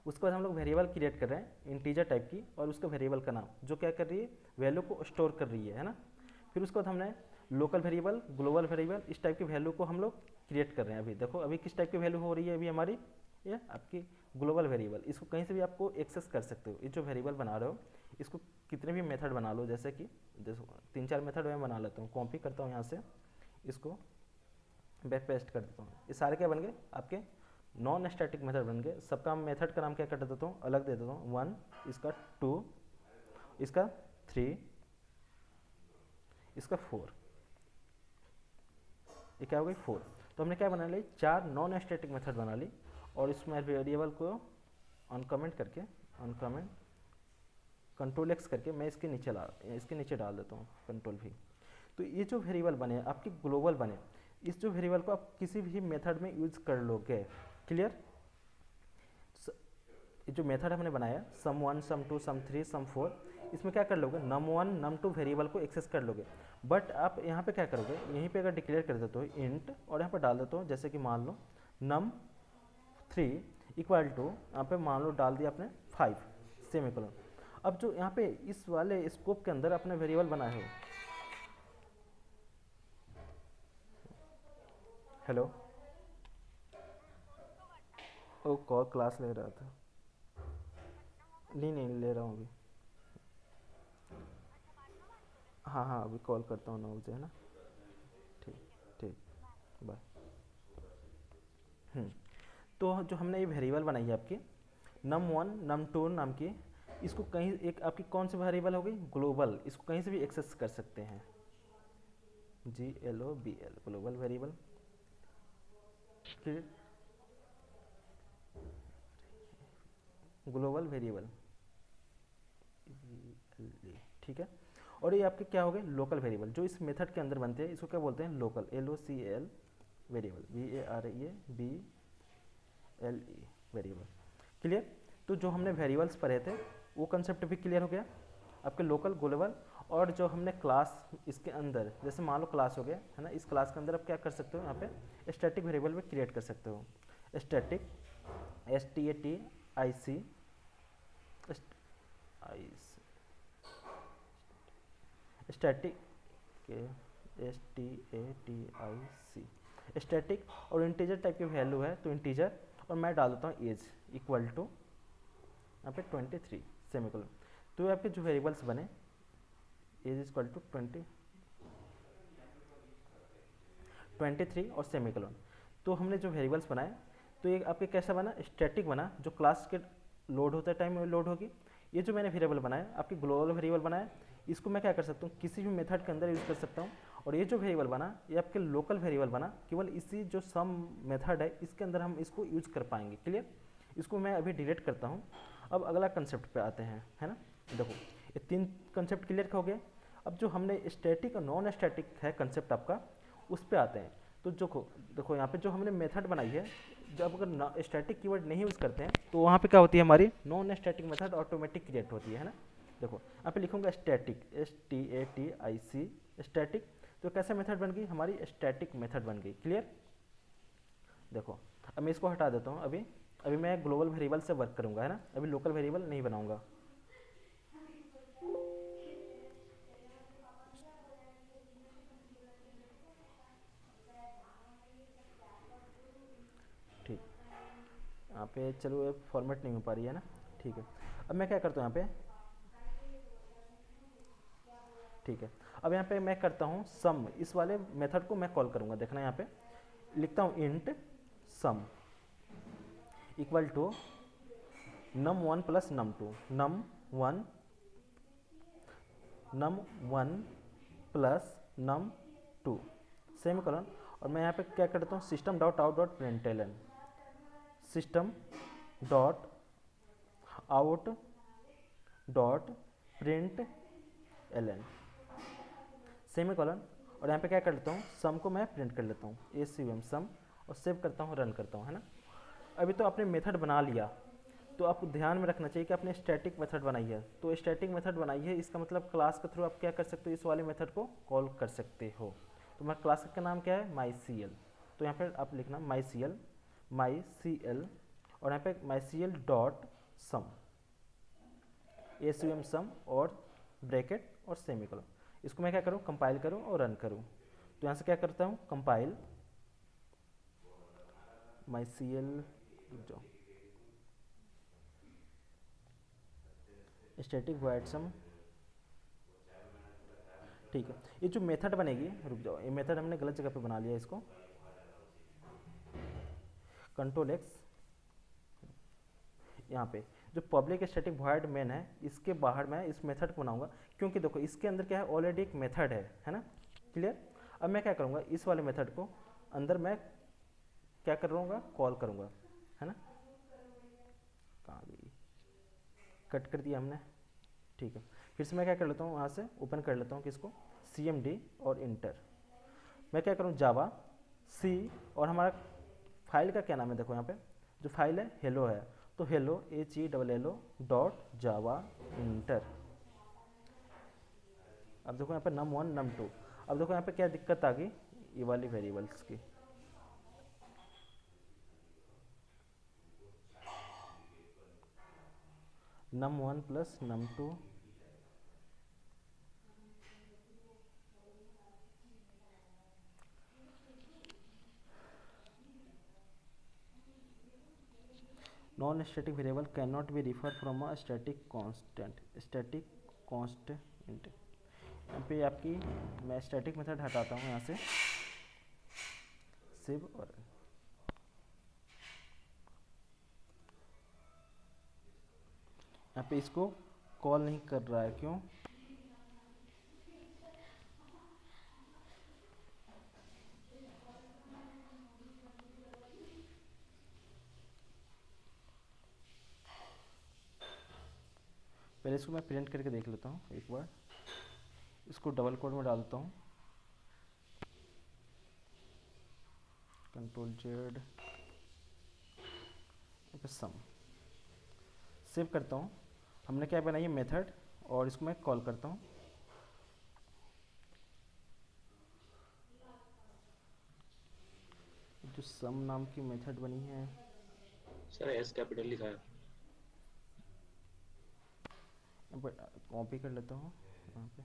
उसके बाद हम लोग वेरिएबल क्रिएट कर रहे हैं इंटीजर टाइप की, और उसका वेरिएबल का नाम जो क्या कर रही है, वैल्यू को स्टोर कर रही है ना। फिर उसके बाद हमने लोकल वेरिएबल, ग्लोबल वेरिएबल, इस टाइप की वैल्यू को हम लोग क्रिएट कर रहे हैं। अभी देखो अभी किस टाइप की वैल्यू हो रही है अभी हमारी, ये आपकी ग्लोबल वेरिएबल। इसको कहीं से भी आपको एक्सेस कर सकते हो। ये जो वेरिएबल बना रहे हो इसको कितने भी मेथड बना लो, जैसे कि 3-4 मेथड मैं बना लेता हूँ। कॉपी करता हूँ यहाँ से, इसको बैक पेस्ट कर देता हूँ। ये सारे क्या बन गए आपके नॉन स्टैटिक मेथड बन गए। सबका मेथड का नाम क्या कर देता हूँ, अलग दे देता हूँ। 1, इसका 2, इसका 3, इसका 4। ये क्या हो गई 4। तो हमने क्या बना ली, 4 नॉन स्टैटिक मेथड बना ली, और इसमें वेरिएबल को अनकमेंट करके, अनकमेंट कंट्रोल एक्स करके मैं इसके नीचे डाल देता हूँ, कंट्रोल भी। तो ये जो वेरिएबल बने आपकी ग्लोबल बने, इस जो वेरिएबल को आप किसी भी मेथड में यूज कर लोगे। क्लियर। ये जो मेथड हमने बनाया sum1, sum2, sum3, sum4, इसमें क्या कर लोगे, num1, num2 वेरिएबल को एक्सेस कर लोगे। बट आप यहाँ पे क्या करोगे, यहीं पे अगर डिक्लेयर कर देते हो इंट, और यहाँ पे डाल देते हो, जैसे कि मान लो num3 इक्वल टू, यहाँ पे मान लो डाल दिया आपने 5 सेमीकोलन। अब जो यहाँ पे इस वाले स्कोप के अंदर अपने वेरिएबल बनाए हो, हेलो, ओ कॉल क्लास ले रहा था, नहीं ले रहा हूँ अभी। हाँ हाँ अभी कॉल करता हूँ 9 बजे, है ना। ठीक ठीक, बाय। तो जो हमने ये वेरिएबल बनाई है आपकी num1, num2 नाम की, इसको कहीं एक आपकी कौन सी वेरिएबल हो गई, ग्लोबल। इसको कहीं से भी एक्सेस कर सकते हैं, GLOBL, global variable. Global variable, ठीक है। और ये आपके क्या हो गए लोकल वेरिएबल, जो इस मेथड के अंदर बनते हैं, इसको क्या बोलते हैं local, LOCAL variable, VARIABLE variable. Clear. तो जो हमने वेरिएबल्स पढ़े थे वो कंसेप्ट भी क्लियर हो गया आपके लोकल ग्लोबल। और जो हमने क्लास इसके अंदर, जैसे मान लो क्लास हो गया है ना, इस क्लास के अंदर आप क्या कर सकते हो, यहाँ पे स्टैटिक वेरिएबल भी क्रिएट कर सकते हो। Static STATIC static STATIC static और इंटीजर टाइप की वैल्यू है तो इंटीजर, और मैं डाल देता हूँ एज इक्वल टू यहाँ पे 23 सेमीकोलन। तो ये आपके जो वेरिएबल्स बने एज इक्वल टू 23 और सेमीकोलन। तो हमने जो वेरिएबल्स बनाए तो ये आपके कैसा बना, स्टैटिक बना, जो क्लास के लोड होते टाइम में लोड होगी। ये जो मैंने वेरिएबल बनाया आपके ग्लोबल वेरिएबल बनाया, इसको मैं क्या कर सकता हूँ किसी भी मेथड के अंदर यूज़ कर सकता हूँ। और ये जो वेरिएबल बना ये आपके लोकल वेरिएबल बना, केवल इसी जो सम मेथड है इसके अंदर हम इसको यूज कर पाएंगे। क्लियर। इसको मैं अभी डिलीट करता हूँ। अब अगला कंसेप्ट पे आते हैं, है ना। देखो ये 3 कंसेप्ट क्लियर हो गए। अब जो हमने स्टैटिक और नॉन स्टैटिक है कंसेप्ट आपका, उस पर आते हैं। तो जो देखो यहाँ पे जो हमने मेथड बनाई है, जब अगर स्टैटिक कीवर्ड नहीं यूज़ करते हैं तो वहाँ पे क्या होती है हमारी non static method automatic create होती है ना। देखो यहाँ पे लिखूंगा स्टैटिक STATIC स्टैटिक, तो कैसे मेथड बन गई हमारी स्टैटिक मेथड बन गई। क्लियर। देखो अब मैं इसको हटा देता हूँ। अभी मैं ग्लोबल वेरिएबल से वर्क करूँगा, है ना, अभी लोकल वेरिएबल नहीं बनाऊँगा। ठीक, यहाँ पे चलो ये फॉर्मेट नहीं हो पा रही है ना, ठीक है। अब मैं क्या करता हूँ यहाँ पे, ठीक है। अब यहाँ पे मैं करता हूँ सम, इस वाले मेथड को मैं कॉल करूँगा। देखना यहाँ पे लिखता हूँ int sum equal to num1 plus num2, num1 plus num2 सेमीकोलन। और मैं यहाँ पे क्या करता हूँ system dot out dot println, system dot out dot print l n semicolon. और यहाँ पे क्या कर लेता हूँ सम को मैं प्रिंट कर लेता हूँ ACUM सम, और सेव करता हूँ, रन करता हूँ, है ना। अभी तो आपने मेथड बना लिया, तो आपको ध्यान में रखना चाहिए कि आपने स्टैटिक मेथड बनाई है। तो स्टैटिक मेथड बनाई है इसका मतलब क्लास के थ्रू आप क्या कर सकते हो, इस वाले मेथड को कॉल कर सकते हो। तो मैं क्लास का नाम क्या है MyCL, तो यहाँ पे आप लिखना MyCL और यहाँ पे MyCL डॉट सम ACUM सम और ब्रैकेट और सेमीकोलन। इसको मैं क्या करूँ कंपाइल करूँ और रन करूँ। तो यहाँ से क्या करता हूँ कंपाइल MyCL जो स्टैटिक वॉइड सम, ठीक है। ये जो मेथड बनेगी, रुक जाओ, ये मेथड हमने गलत जगह पे बना लिया इसको, Ctrl+X। यहाँ पे जो पब्लिक स्टैटिक वॉइड मेन है इसके बाहर मैं इस मेथड को बनाऊंगा, क्योंकि देखो इसके अंदर क्या है ऑलरेडी एक मेथड है ना। क्लियर। अब मैं क्या करूँगा इस वाले मेथड को अंदर मैं क्या कर रहूँगा कॉल करूँगा, है ना। कहाँ गई, कट कर दिया हमने, ठीक है। फिर से मैं क्या कर लेता हूँ वहाँ से ओपन कर लेता हूँ किसको CMD और इंटर। मैं क्या करूँ जावा C, और हमारा फाइल का क्या नाम है, देखो यहाँ पे जो फाइल है हेलो है, तो हेलो HELLO डॉट जावा इंटर। अब देखो यहाँ पे num1 num2। अब देखो यहाँ पे क्या दिक्कत आ गई ये वाली वेरिएबल्स की, num1 plus num2, non static variable can not B refer from a static constant, static constant. यहाँ पे आपकी मैं स्टैटिक मेथड हटाता हूँ यहाँ से, सेव और यहाँ पे इसको कॉल नहीं कर रहा है, क्यों, पहले इसको मैं प्रिंट करके देख लेता हूँ एक बार, इसको डबल कोड में डालता हूँ, Ctrl+Z, सम, सेव करता हूँ। हमने क्या बनाई है मेथड, और इसको मैं कॉल करता हूँ। जो सम नाम की मेथड बनी है, सर एस कैपिटल लिखा है। कॉपी कर लेता हूँ यहाँ पे,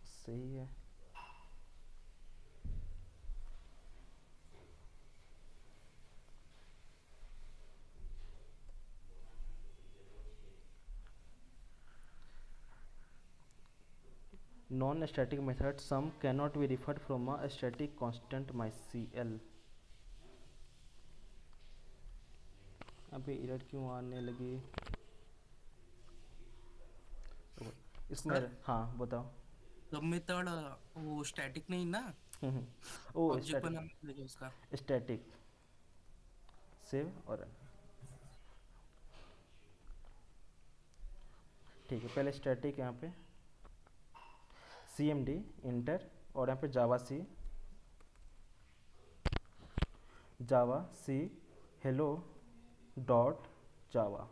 सही है। Non static method sum can not be referred from a static constant MySQL। अभी एरर क्यों आने लगी इसमें? सर हाँ बताओ। सब मेथड वो स्टैटिक नहीं ना, ओ ऑब्जेक्ट बनाना पड़ेगा उसका। स्टैटिक, सेव और रन। ठीक है, पहले स्टैटिक यहाँ पे CMD इंटर, और यहाँ पे जावा सी हेलो डॉट जावा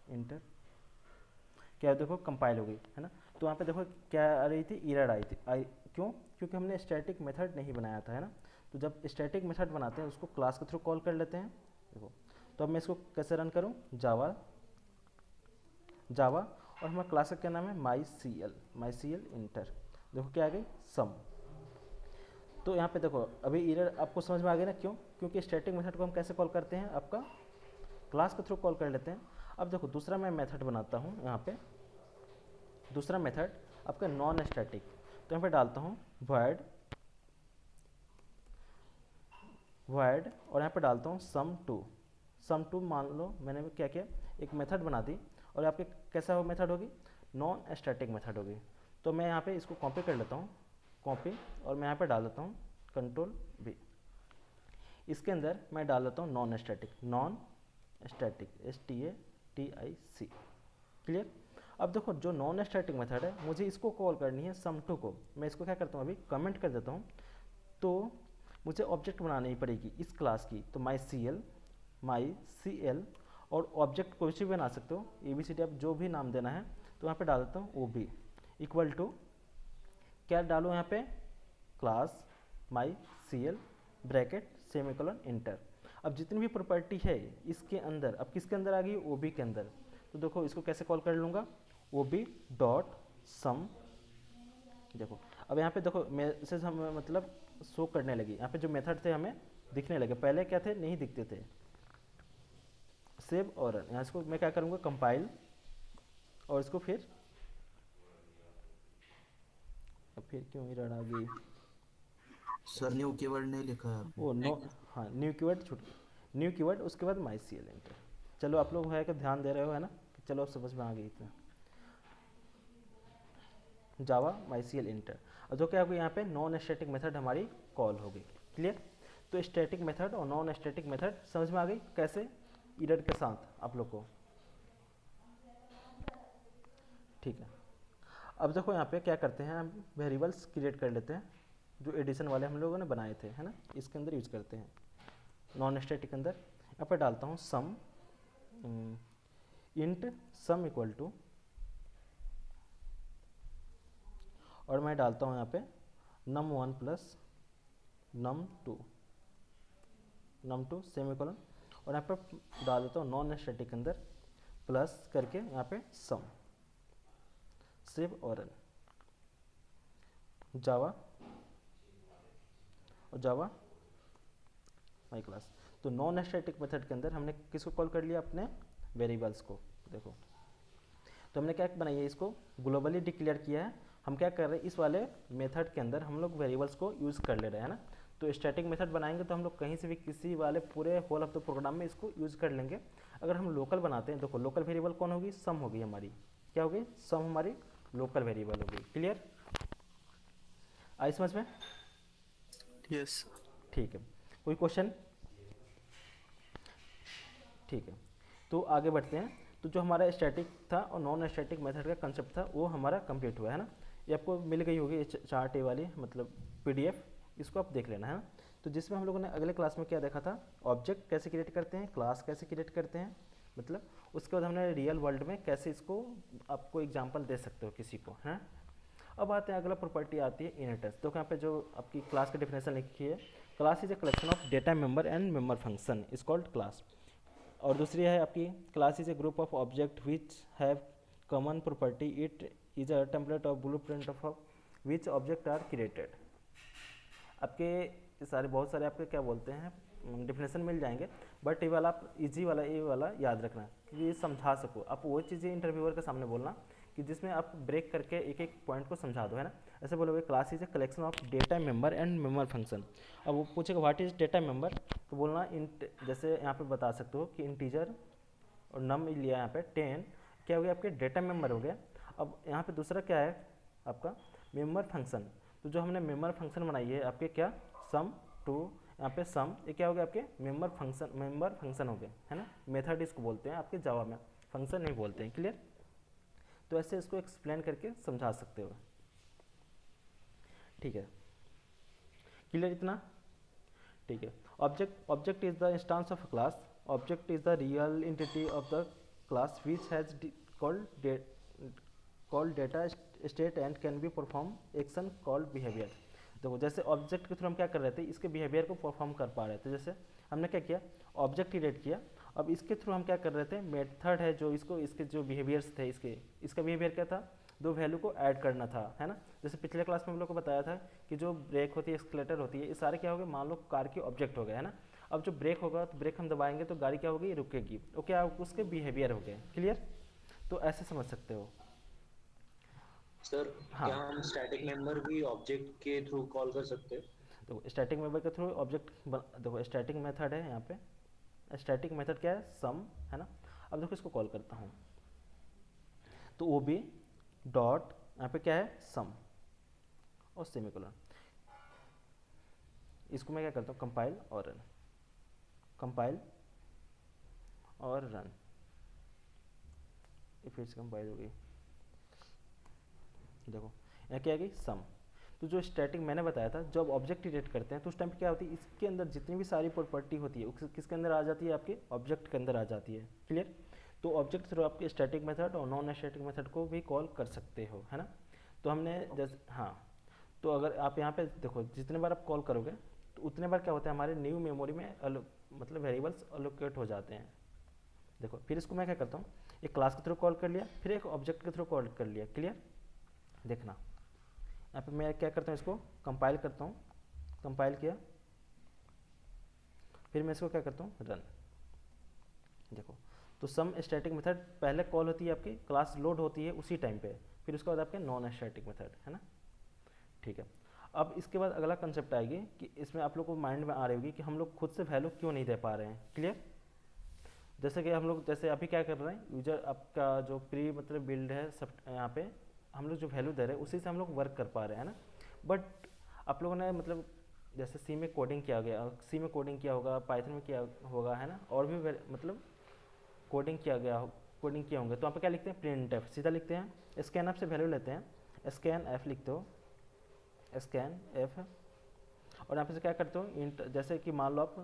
इंटर। क्या देखो कंपाइल हो गई है ना। तो वहाँ पे देखो क्या आ रही थी, एरर आई थी। क्यों? क्योंकि हमने स्टैटिक मेथड नहीं बनाया था, है ना। तो जब स्टैटिक मेथड बनाते हैं उसको क्लास के थ्रू कॉल कर लेते हैं। देखो तो अब मैं इसको कैसे रन करूँ, जावा और हमारा क्लास का क्या नाम है, MySQL इंटर। देखो क्या आ गई, सम। तो यहाँ पे देखो अभी एरर आपको समझ में आ गया ना, क्यों? क्योंकि स्टैटिक मेथड को हम कैसे कॉल करते हैं, आपका क्लास के थ्रू कॉल कर लेते हैं। अब देखो दूसरा मैं मेथड बनाता हूँ यहाँ पे, दूसरा मेथड आपका नॉन स्टैटिक। तो यहाँ पे डालता हूँ void और यहाँ पे डालता हूँ sum2 मान लो मैंने क्या किया, एक मेथड बना दी, और आपके कैसा हो मेथड होगी, नॉन स्टैटिक मेथड होगी। तो मैं यहाँ पे इसको कॉपी कर लेता हूँ, कॉपी, और मैं यहाँ पे डाल देता हूँ Ctrl+V। इसके अंदर मैं डाल देता हूँ नॉन स्टैटिक STATIC। क्लियर? अब देखो जो नॉन स्टैटिक मेथड है, मुझे इसको कॉल करनी है sum2 को। मैं इसको क्या करता हूँ, अभी कमेंट कर देता हूँ। तो मुझे ऑब्जेक्ट बनानी पड़ेगी इस क्लास की। तो MySQL और ऑब्जेक्ट कोई भी बना सकते हो, ABCD आप जो भी नाम देना है। तो यहाँ पे डाल देता हूँ OB इक्वल टू, क्या डालूँ यहाँ पे, class MySQL bracket semicolon inter. अब जितनी भी प्रॉपर्टी है इसके अंदर, अब किसके अंदर आ गई, OB के अंदर। तो देखो इसको कैसे कॉल कर लूँगा, OB डॉट सम। देखो अब यहाँ पे देखो मैसेज हमें मतलब शो करने लगी। यहाँ पे जो मेथड थे हमें दिखने लगे, पहले क्या थे, नहीं दिखते थे। सेव और रन। यहाँ इसको मैं क्या करूँगा, कंपाइल, और इसको फिर क्यों एरर आ गई, सर न्यू कीवर्ड नहीं लिखा है आपने। वो नो, हाँ न्यू कीवर्ड छूट गया, न्यू कीवर्ड उसके बाद MySQL इंटर। चलो आप लोग है कि ध्यान दे रहे हो, है ना, चलो अब समझ में आ गई इतना। जावा MySQL इंटर, और जो क्या होगी यहाँ पे नॉन स्टैटिक मेथड हमारी कॉल हो गई। क्लियर? तो स्टैटिक मेथड और नॉन स्टैटिक मेथड समझ में आ गई कैसे, एरर के साथ आप लोग को। ठीक है, अब देखो यहाँ पे क्या करते हैं, हम वेरिएबल्स क्रिएट कर लेते हैं, जो एडिशन वाले हम लोगों ने बनाए थे, है ना, इसके अंदर यूज करते हैं नॉन स्टैटिक के अंदर। यहाँ पे डालता हूँ सम इंट सम इक्वल टू, और मैं डालता हूँ यहाँ पे num1 प्लस num2 सेमीकोलन, और यहाँ पे डाल देता हूँ नॉन स्टैटिक के अंदर प्लस करके यहाँ पे सम। सेव और रन। Java my class. तो नॉन स्टैटिक मेथड के अंदर हमने किसको कॉल कर लिया, अपने वेरिएबल्स को। देखो तो हमने क्या बनाई है, इसको ग्लोबली डिक्लेयर किया है। हम क्या कर रहे हैं, इस वाले मेथड के अंदर हम लोग वेरिएबल्स को यूज़ कर ले रहे हैं ना। तो स्टैटिक मेथड बनाएंगे तो हम लोग कहीं से भी किसी वाले पूरे होल ऑफ द प्रोग्राम में इसको यूज़ कर लेंगे। अगर हम लोकल बनाते हैं, देखो लोकल वेरिएबल कौन होगी, सम होगी हमारी। क्या होगी, सम हमारी लोकल वेरिएबल होगी। क्लियर? आई समझ में? यस। ठीक है, कोई क्वेश्चन? ठीक है, तो आगे बढ़ते हैं। तो जो हमारा स्टैटिक था और नॉन स्टैटिक मेथड का कंसेप्ट था वो हमारा कंप्लीट हुआ है ना। ये आपको मिल गई होगी, ये चार्ट ए वाली मतलब पीडीएफ, इसको आप देख लेना है ना। तो जिसमें हम लोगों ने अगले क्लास में क्या देखा था, ऑब्जेक्ट कैसे क्रिएट करते हैं, क्लास कैसे क्रिएट करते हैं, मतलब उसके बाद हमने रियल वर्ल्ड में कैसे इसको आपको एग्जांपल दे सकते हो किसी को, है। अब आते हैं, अगला प्रॉपर्टी आती है इनहेरिटेंस। तो यहाँ पे जो आपकी क्लास की डेफिनेशन लिखी है, class is a collection of data member and member function is called class. और दूसरी है आपकी class is a group of object which have common property, it is a template of blueprint of which object are created. आपके सारे बहुत सारे आपके क्या बोलते हैं डेफिनेशन मिल जाएंगे, बट ये वाला आप इजी वाला ये वाला याद रखना कि ये समझा सको। आप वो चीज़ें इंटरव्यूअर के सामने बोलना कि जिसमें आप ब्रेक करके एक एक पॉइंट को समझा दो, है ना। ऐसे बोलोगे class is a collection of data member and member function. अब वो पूछेगा व्हाट इज डेटा मेंबर, तो बोलना इंट, जैसे यहाँ पे बता सकते हो कि इंटीजर और नम लिया यहाँ पे 10, क्या हो गया आपके डेटा मेंबर हो गया। अब यहाँ पे दूसरा क्या है आपका मेंबर फंक्शन। तो जो हमने मेंबर फंक्शन बनाई है आपके क्या सम टू, यहाँ पे सम, ये क्या हो गया आपके मेंबर फंक्शन हो गए, है ना। मेथड इसको बोलते हैं आपके जावा में, फंक्शन नहीं बोलते हैं। क्लियर। तो ऐसे इसको एक्सप्लेन करके समझा सकते हो, ठीक है। क्लियर इतना, ठीक है। Object is the instance of class, object is the real entity of the class which has called data state and can be perform action called behaviour. देखो जैसे ऑब्जेक्ट के थ्रू हम क्या कर रहे थे, इसके बिहेवियर को परफॉर्म कर पा रहे थे। जैसे हमने क्या किया, ऑब्जेक्ट क्रिएट किया, अब इसके थ्रू हम क्या कर रहे थे, मेथड है जो इसको, इसके जो बिहेवियर्स थे, इसका बिहेवियर क्या था, दो वैल्यू को ऐड करना था, है ना। जैसे पिछले क्लास में हम लोग को बताया था कि जो ब्रेक होती है, एक्सकलेटर होती है, ये सारे क्या हो गए, मान लो कार के ऑब्जेक्ट हो गए, है ना। अब जो ब्रेक होगा तो ब्रेक हम दबाएंगे तो गाड़ी क्या होगी, रुकेगी, तो क्या उसके बिहेवियर हो गए। क्लियर। तो ऐसे समझ सकते हो। सर हाँ। क्या हम स्टैटिक मेंबर भी ऑब्जेक्ट के थ्रू कॉल कर सकते हैं? तो स्टैटिक मेंबर के थ्रू ऑब्जेक्ट, देखो स्टैटिक मेथड है यहाँ पे, स्टैटिक मेथड क्या है, सम, है ना। अब देखो इसको कॉल करता हूँ तो वो भी डॉट, यहाँ पे क्या है सम और सेमीकोलन। इसको मैं क्या करता हूँ, कंपाइल और रन, कंपाइल और रन, ये फिर से कंपाइल हो गई। देखो यहाँ क्या आ गई सम। तो जो स्टैटिक मैंने बताया था, जब ऑब्जेक्ट क्रिएट करते हैं तो उस टाइम पे क्या होती है, इसके अंदर जितनी भी सारी प्रॉपर्टी होती है किसके अंदर आ जाती है, आपके ऑब्जेक्ट के अंदर आ जाती है। क्लियर। तो ऑब्जेक्ट थ्रू आपके स्टैटिक मेथड और नॉन स्टैटिक मेथड को भी कॉल कर सकते हो, है ना। तो हमने जैसे, हाँ, तो अगर आप यहाँ पे देखो जितने बार आप कॉल करोगे तो उतने बार क्या होता है, हमारे न्यू मेमोरी में मतलब वेरिएबल्स अलोकेट हो जाते हैं। देखो फिर इसको मैं क्या करता हूँ, एक क्लास के थ्रू कॉल कर लिया, फिर एक ऑब्जेक्ट के थ्रू कॉल कर लिया। क्लियर। देखना यहाँ पे मैं क्या करता हूँ, इसको कंपाइल करता हूँ, कंपाइल किया, फिर मैं इसको क्या करता हूँ, रन। देखो तो सम स्टैटिक मेथड पहले कॉल होती है आपकी, क्लास लोड होती है उसी टाइम पे, फिर उसके बाद आपके नॉन स्टैटिक मेथड, है ना। ठीक है। अब इसके बाद अगला कंसेप्ट आएगी कि इसमें आप लोग को माइंड में आ रही होगी कि हम लोग खुद से वैल्यू क्यों नहीं दे पा रहे हैं। क्लियर। जैसे कि हम लोग, जैसे अभी क्या कर रहे हैं, यूजर आपका जो प्री मतलब बिल्ड है सब, यहाँ पे हम लोग जो वैल्यू दे रहे हैं उसी से हम लोग वर्क कर पा रहे हैं ना। बट आप लोगों ने मतलब जैसे सी में कोडिंग किया गया, सी में कोडिंग किया होगा, पाइथन में किया होगा, है ना, और भी मतलब कोडिंग किया गया, कोडिंग किए होंगे। तो यहाँ पे क्या लिखते हैं, प्रिंट एफ सीधा लिखते हैं, स्कैन एफ से वैल्यू लेते हैं, स्कैन एफ लिखते हो, स्कैन एफ, और यहाँ पे से क्या करते हो, इंट, जैसे कि मान लो आप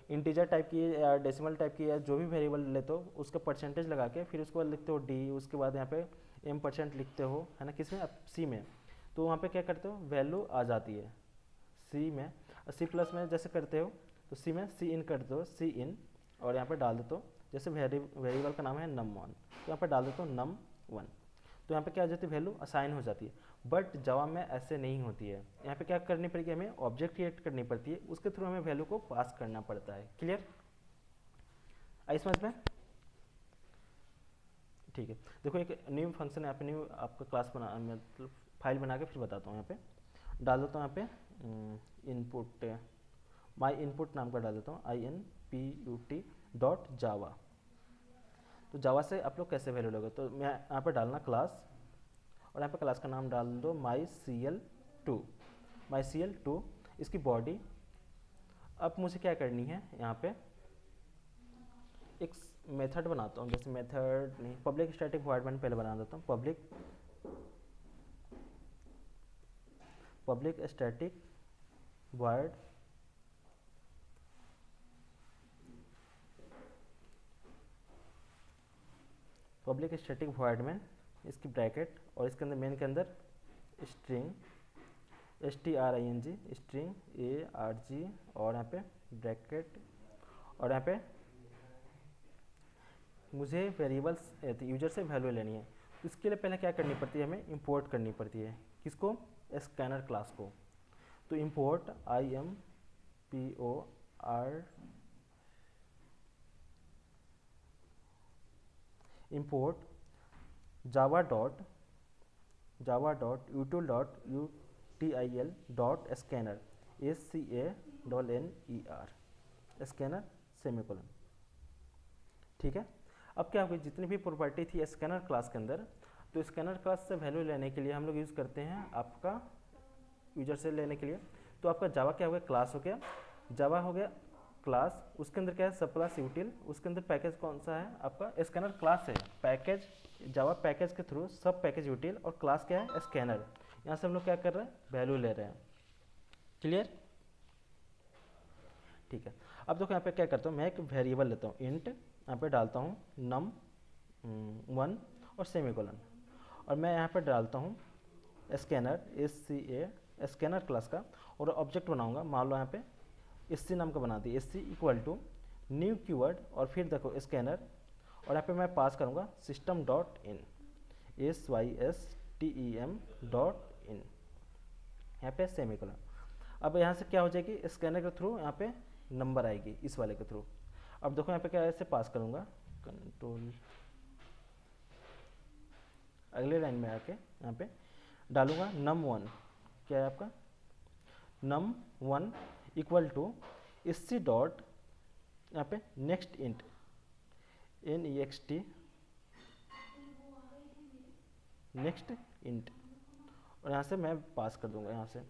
इंटीजर टाइप की या डेसिमल टाइप की या जो भी वेरिएबल लेते हो उसका परसेंटेज लगा के फिर उसके बाद लिखते हो डी, उसके बाद यहाँ पे m% लिखते हो, है ना, किसमें, आप सी में। तो वहाँ पे क्या करते हो, वैल्यू आ जाती है सी में। सी प्लस में जैसे करते हो तो सी में सी इन करते हो, सी इन, और यहाँ पे डाल देते हो, जैसे वेरिएबल का नाम है num1, तो यहाँ पे डाल देते हो num1, तो यहाँ पे क्या हो जाती है, वैल्यू असाइन हो जाती है। बट जावा में ऐसे नहीं होती है, यहाँ पे क्या करनी पड़ेगी, हमें ऑब्जेक्ट क्रिएट करनी पड़ती है, उसके थ्रू हमें वैल्यू को पास करना पड़ता है। क्लियर। आई समझ में। ठीक है। देखो एक न्यू फंक्शन है, यहाँ पे न्यू आपका क्लास बना, मतलब फाइल बना के फिर बताता हूँ। यहाँ पे डाल देता हूँ, यहाँ पे इनपुट, माई इनपुट नाम का डाल देता हूँ, input.java। तो जावा से आप लोग कैसे वैल्यू लोगे, तो मैं यहाँ पे डालना क्लास, और यहाँ पे क्लास का नाम डाल दो mycl2, इसकी बॉडी। अब मुझे क्या करनी है, यहाँ पे एक मेथड बनाता हूँ, जैसे मेथड नहीं, पब्लिक स्टैटिक वॉइड मैंने पहले बना देता हूँ। Public static void public static void में इसकी ब्रैकेट और इसके अंदर मेन के अंदर स्ट्रिंग string स्ट्रिंग arg और यहाँ पे ब्रैकेट और यहाँ पे मुझे वेरिएबल्स यूजर से वैल्यू लेनी है। तो इसके लिए पहले क्या करनी पड़ती है, हमें इंपोर्ट करनी पड़ती है किसको, स्कैनर क्लास को। तो import import java dot util dot scanner scanner semicolon. ठीक है। अब क्या होगी, जितनी भी प्रॉपर्टी थी स्कैनर क्लास के अंदर, तो स्कैनर क्लास से वैल्यू लेने के लिए हम लोग यूज़ करते हैं आपका यूजर से लेने के लिए। तो आपका जावा क्या हो गया, क्लास हो गया, जावा हो गया क्लास, उसके अंदर क्या है, सब क्लास यूटिल, उसके अंदर पैकेज कौन सा है आपका, स्कैनर क्लास है। पैकेज जावा पैकेज के थ्रू सब पैकेज यूटिल और क्लास क्या है, स्कैनर। यहाँ से हम लोग क्या कर रहे हैं, वैल्यू ले रहे हैं। क्लियर। ठीक है। अब देखो यहाँ पे क्या करता हूँ, मैं एक वेरिएबल लेता हूँ इंट, यहाँ पे डालता हूँ num1 और सेमीकोलन, और मैं यहाँ पे डालता हूँ स्कैनर स्कैनर क्लास का, और ऑब्जेक्ट बनाऊंगा। मान लो यहाँ पे SC नाम का बना दिया, SC equal to new keyword और फिर देखो स्कैनर, और यहाँ पे मैं पास करूँगा system dot in system dot in, यहाँ पे सेमीकोलन। अब यहाँ से क्या हो जाएगी, स्कैनर के थ्रू यहाँ पे नंबर आएगी इस वाले के थ्रू। अब देखो यहाँ पे क्या ऐसे पास करूँगा, कंट्रोल अगले लाइन में आके यहाँ पे डालूंगा num1, क्या है आपका num1 equal to SC dot यहाँ पे next int next next int, और यहाँ से मैं पास कर दूंगा यहाँ से।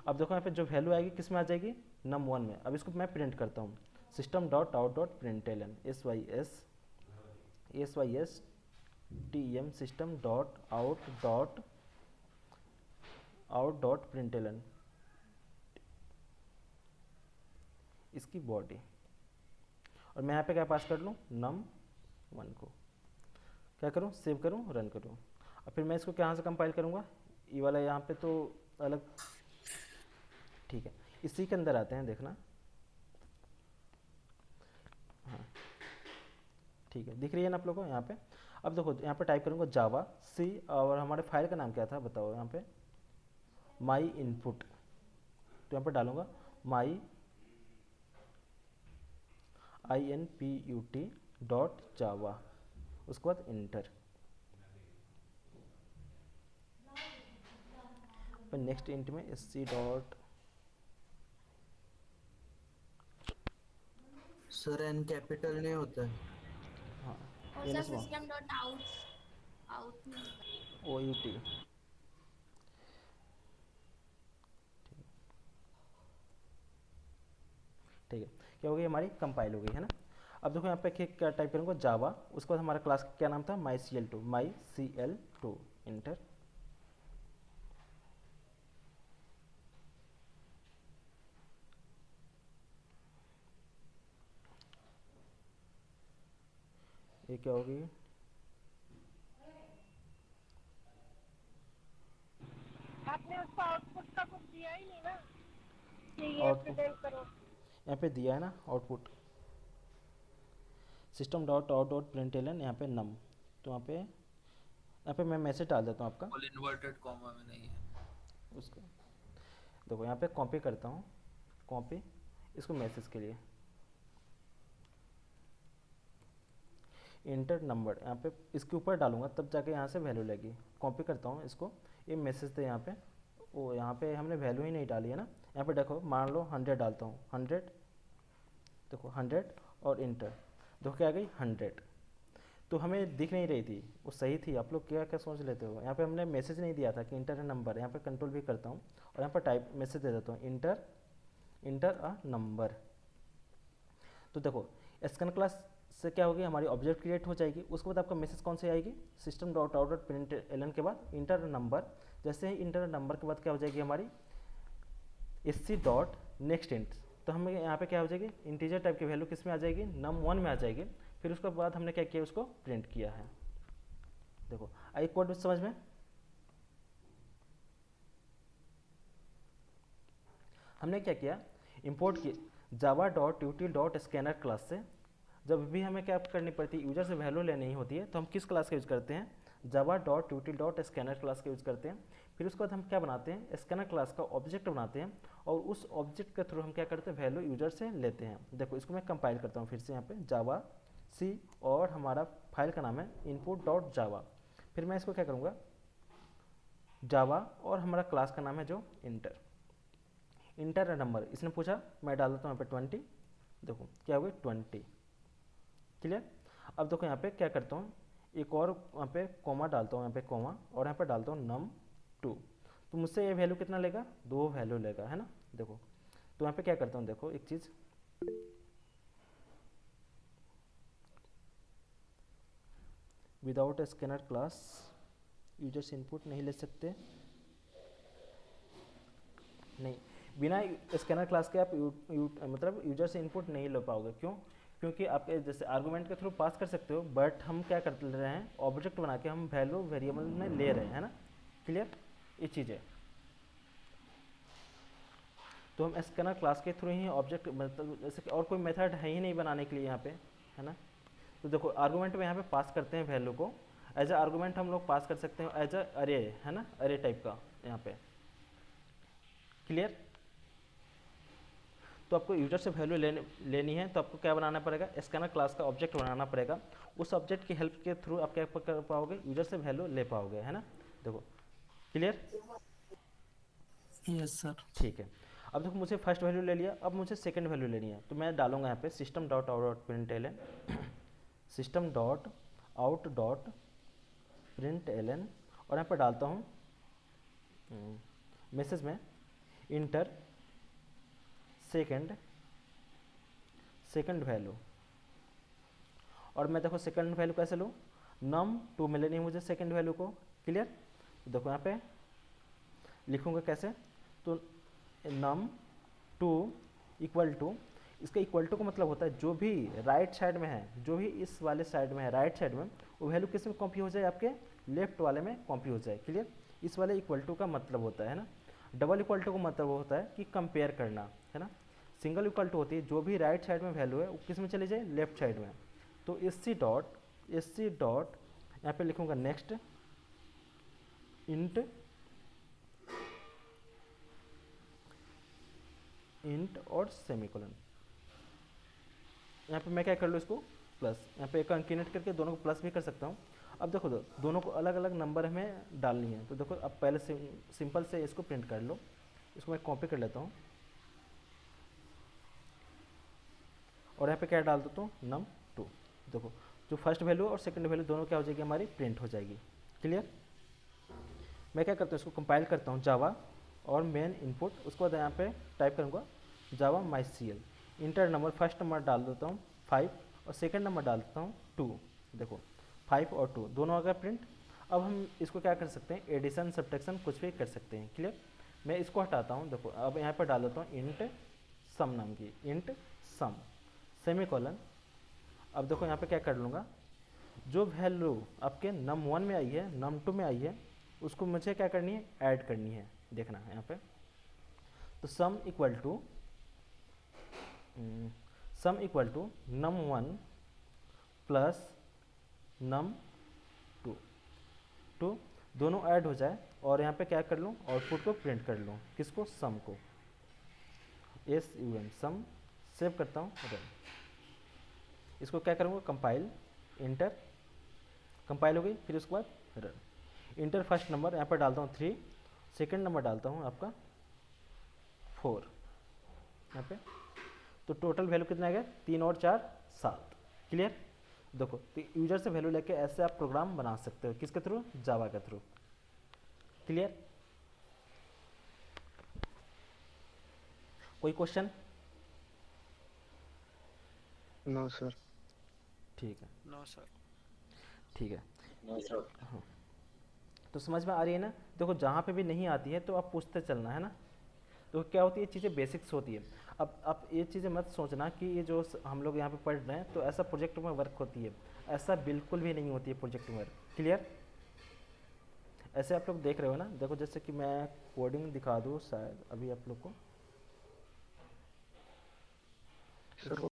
अब देखो यहाँ पे जो वैल्यू आएगी किस में आ जाएगी, num1 में। अब इसको मैं प्रिंट करता हूँ, system dot out dot println system system dot out dot println इसकी बॉडी, और मैं यहाँ पे क्या पास कर लूँ, num1 को क्या करूँ, सेव करूँ, रन करूँ। और फिर मैं इसको कहाँ से कंपाइल करूँगा, ये वाला यहाँ पे तो अलग। ठीक है, इसी के अंदर आते हैं, देखना। हाँ ठीक है, दिख रही है ना आप लोगों को यहाँ पे। अब देखो यहाँ पे टाइप करूँगा जावा सी, और हमारे फाइल का नाम क्या था बताओ, यहाँ पे माई इनपुट। तो यहाँ पे डालूंगा माई input डॉट जावा, उसके बाद इंटर, नेक्स्ट इंट में SC dot, sir N capital नहीं होता है। हाँ और ये सर नहीं सुना, सिस्टम डॉट आउट में OUT। ठीक है, क्या हो गई, हमारी कंपाइल हो गई है ना। अब देखो यहाँ पे क्या टाइप करूँगा, जावा, उसके बाद हमारा क्लास क्या नाम था, MyCL2 इंटर। ये क्या होगी, आपने उसका आउटपुट का कुछ दिया ही नहीं ना कि ये आउटपुट प्रिंट करो। यहाँ पे दिया है ना output, system dot out dot println, यहाँ पे नम। तो यहाँ पे मैं मैसेज डाल देता हूँ आपका, इन्वर्टेड कॉमा में नहीं है उसको देखो यहाँ पे कॉपी करता हूँ, कॉपी इसको मैसेज के लिए, इंटर नंबर यहाँ पे इसके ऊपर डालूंगा, तब जाके यहाँ से वैल्यू लगेगी। कॉपी करता हूँ इसको, ये मैसेज थे यहाँ पे, ओ यहाँ पे हमने वैल्यू ही नहीं डाली है ना। यहाँ पे देखो मान लो 100 डालता हूँ, 100 देखो 100 और इंटर, देखो क्या आ गई 100। तो हमें दिख नहीं रही थी, वो सही थी। आप लोग क्या क्या सोच लेते हो, यहाँ पे हमने मैसेज नहीं दिया था कि इंटर है नंबर। यहाँ पे कंट्रोल भी करता हूँ और यहाँ पर टाइप मैसेज दे देता हूँ, इंटर अ नंबर। तो देखो स्कैन क्लास से क्या होगी, हमारी ऑब्जेक्ट क्रिएट हो जाएगी। उसके बाद आपका मैसेज कौन सी आएगी, system dot out dot print l n के बाद इंटर नंबर। जैसे ही इंटर नंबर के बाद क्या हो जाएगी हमारी एससी डॉट नेक्स्ट इंट। तो हमें यहाँ पे क्या हो जाएगी, इंटीजर टाइप की वैल्यू किस में आ जाएगी, num1 में आ जाएगी। फिर उसके बाद हमने क्या किया, उसको प्रिंट किया है। देखो आई कोड समझ में। हमने क्या किया, इंपोर्ट किया Java dot यूटिल dot scanner class से। जब भी हमें क्या करनी पड़ती है, यूजर से वैल्यू लेनी होती है, तो हम किस क्लास का यूज़ करते हैं, Java dot यूटिल dot scanner class का यूज़ करते हैं। फिर उसके बाद हम क्या बनाते हैं, स्कैनर क्लास का ऑब्जेक्ट बनाते हैं, और उस ऑब्जेक्ट के थ्रू हम क्या करते हैं, वैल्यू यूजर से लेते हैं। देखो इसको मैं कंपाइल करता हूँ फिर से यहाँ पे जावा सी, और हमारा फाइल का नाम है इनपुट डॉट जावा। फिर मैं इसको क्या करूँगा, जावा, और हमारा क्लास का नाम है जो इंटर। इंटर नंबर इसने पूछा, मैं डाल देता हूँ यहाँ पे 20। देखो क्या हो गया 20, क्लियर। अब देखो यहाँ पे क्या करता हूँ, एक और यहाँ पे कॉमा डालता हूँ, यहाँ पे कॉमा, और यहाँ पे डालता हूँ num2। तो मुझसे ये वैल्यू कितना लेगा, 2 वैल्यू लेगा, है ना। देखो तो यहाँ पे क्या करता हूँ, देखो एक चीज़, without scanner class users input नहीं ले सकते, नहीं, बिना स्कैनर क्लास के आप मतलब यूजर से इनपुट नहीं ले पाओगे। क्यों, क्योंकि आप जैसे आर्गुमेंट के थ्रू पास कर सकते हो, बट हम क्या कर रहे हैं, ऑब्जेक्ट बना के हम वैल्यू वेरिएबल में ले रहे हैं, है ना, क्लियर, ये चीज़ है। तो हम स्कैनर क्लास के थ्रू ही ऑब्जेक्ट, मतलब जैसे और कोई मेथड है ही नहीं बनाने के लिए यहाँ पे, है ना। तो देखो आर्गुमेंट में यहाँ पे पास करते हैं वैल्यू को, एज अ आर्गुमेंट हम लोग पास कर सकते हैं एज अ अरे, है ना, अरे टाइप का यहाँ पे, क्लियर। तो आपको यूजर से वैल्यू लेनी है, तो आपको क्या बनाना पड़ेगा, स्कैनर क्लास का ऑब्जेक्ट बनाना पड़ेगा। उस ऑब्जेक्ट की हेल्प के थ्रू आप क्या कर पाओगे, यूजर से वैल्यू ले पाओगे, है ना। देखो क्लियर, यस सर। ठीक है। अब देखो मुझे फर्स्ट वैल्यू ले लिया, अब मुझे सेकंड वैल्यू लेनी है, तो मैं डालूंगा यहाँ पे system dot out dot print l n, system dot out dot print l n, और यहाँ पर डालता हूँ मैसेज में इंटर सेकंड वैल्यू। और मैं देखो सेकंड वैल्यू कैसे लूँ, num2 में लेनी है मुझे सेकंड वैल्यू को, क्लियर। देखो यहाँ पे लिखूँगा कैसे, तो num2 इक्वल टू, इसका इक्वल टू का मतलब होता है जो भी राइट साइड में है, जो भी इस वाले साइड में है, राइट साइड में, वो वैल्यू किस में कॉपी हो जाए, आपके लेफ्ट वाले में कॉपी हो जाए, क्लियर। इस वाले इक्वल टू का मतलब होता है ना, डबल इक्वल टू का मतलब होता है कि कंपेयर करना, है ना। सिंगल इक्वल टू होती है जो भी राइट साइड में वैल्यू है वो किस में चली जाए, लेफ्ट साइड में। तो एस सी डॉट यहाँ पे लिखूँगा नेक्स्ट इंट और सेमीकोलन। यहाँ पे मैं क्या कर लूँ, इसको प्लस, यहाँ पे एक इंक्रीमेंट करके दोनों को प्लस भी कर सकता हूँ। अब देखो दोनों को अलग अलग नंबर हमें डालनी है, तो देखो अब पहले सिंपल से इसको प्रिंट कर लो। इसको मैं कॉपी कर लेता हूँ, और यहाँ पे क्या डाल देता हूँ, num2। देखो जो फर्स्ट वैल्यू और सेकंड वैल्यू दोनों क्या हो जाएगी, हमारी प्रिंट हो जाएगी, क्लियर। मैं क्या करता हूँ, इसको कंपाइल करता हूँ जावा और मेन इनपुट, उसके बाद यहाँ पे टाइप करूँगा जावा माई इंटर नंबर, फर्स्ट नंबर डाल देता हूँ 5 और सेकंड नंबर डाल देता हूँ 2। देखो 5 और 2 दोनों आ गए प्रिंट। अब हम इसको क्या कर सकते हैं, एडिशन सब्ट्रैक्शन कुछ भी कर सकते हैं, क्लियर। मैं इसको हटाता हूँ, देखो अब यहाँ पर डाल देता हूँ इंट सम नाम की, इंट सम सेमीकोलन। अब देखो यहाँ पे क्या कर लूँगा, जो वैल्यू आपके num1 में आई है, num2 में आई है, उसको मुझे क्या करनी है, ऐड करनी है, देखना है यहाँ पे। तो सम equal to num1 plus num2, दोनों ऐड हो जाए, और यहाँ पे क्या कर लूँ, आउटपुट को प्रिंट कर लूँ, किसको, सम को, SUM सम, सेव करता हूँ, रन। इसको क्या करूँगा, कंपाइल, इंटर, कंपाइल हो गई, फिर उसके बाद रन। इंटर फर्स्ट नंबर यहाँ पर डालता हूँ 3, सेकंड नंबर डालता हूँ आपका 4 यहाँ पे। तो टोटल वैल्यू कितना आ गया, 3 और 4 7, क्लियर। देखो तो यूजर से वैल्यू लेके ऐसे आप प्रोग्राम बना सकते हो, किसके थ्रू, जावा के थ्रू, क्लियर। कोई क्वेश्चन? No sir. ठीक है, नो सर। ठीक है। No sir. तो समझ में आ रही है ना? देखो जहाँ पे भी नहीं आती है तो आप पूछते चलना है ना। तो क्या होती है, ये चीज़ें बेसिक्स होती है। अब आप ये चीज़ें मत सोचना कि ये जो हम लोग यहाँ पे पढ़ रहे हैं तो ऐसा प्रोजेक्ट में वर्क होती है, ऐसा बिल्कुल भी नहीं होती है प्रोजेक्ट में वर्क। क्लियर? ऐसे आप लोग देख रहे हो ना, देखो जैसे कि मैं कोडिंग दिखा दूँ शायद अभी आप लोग को। सर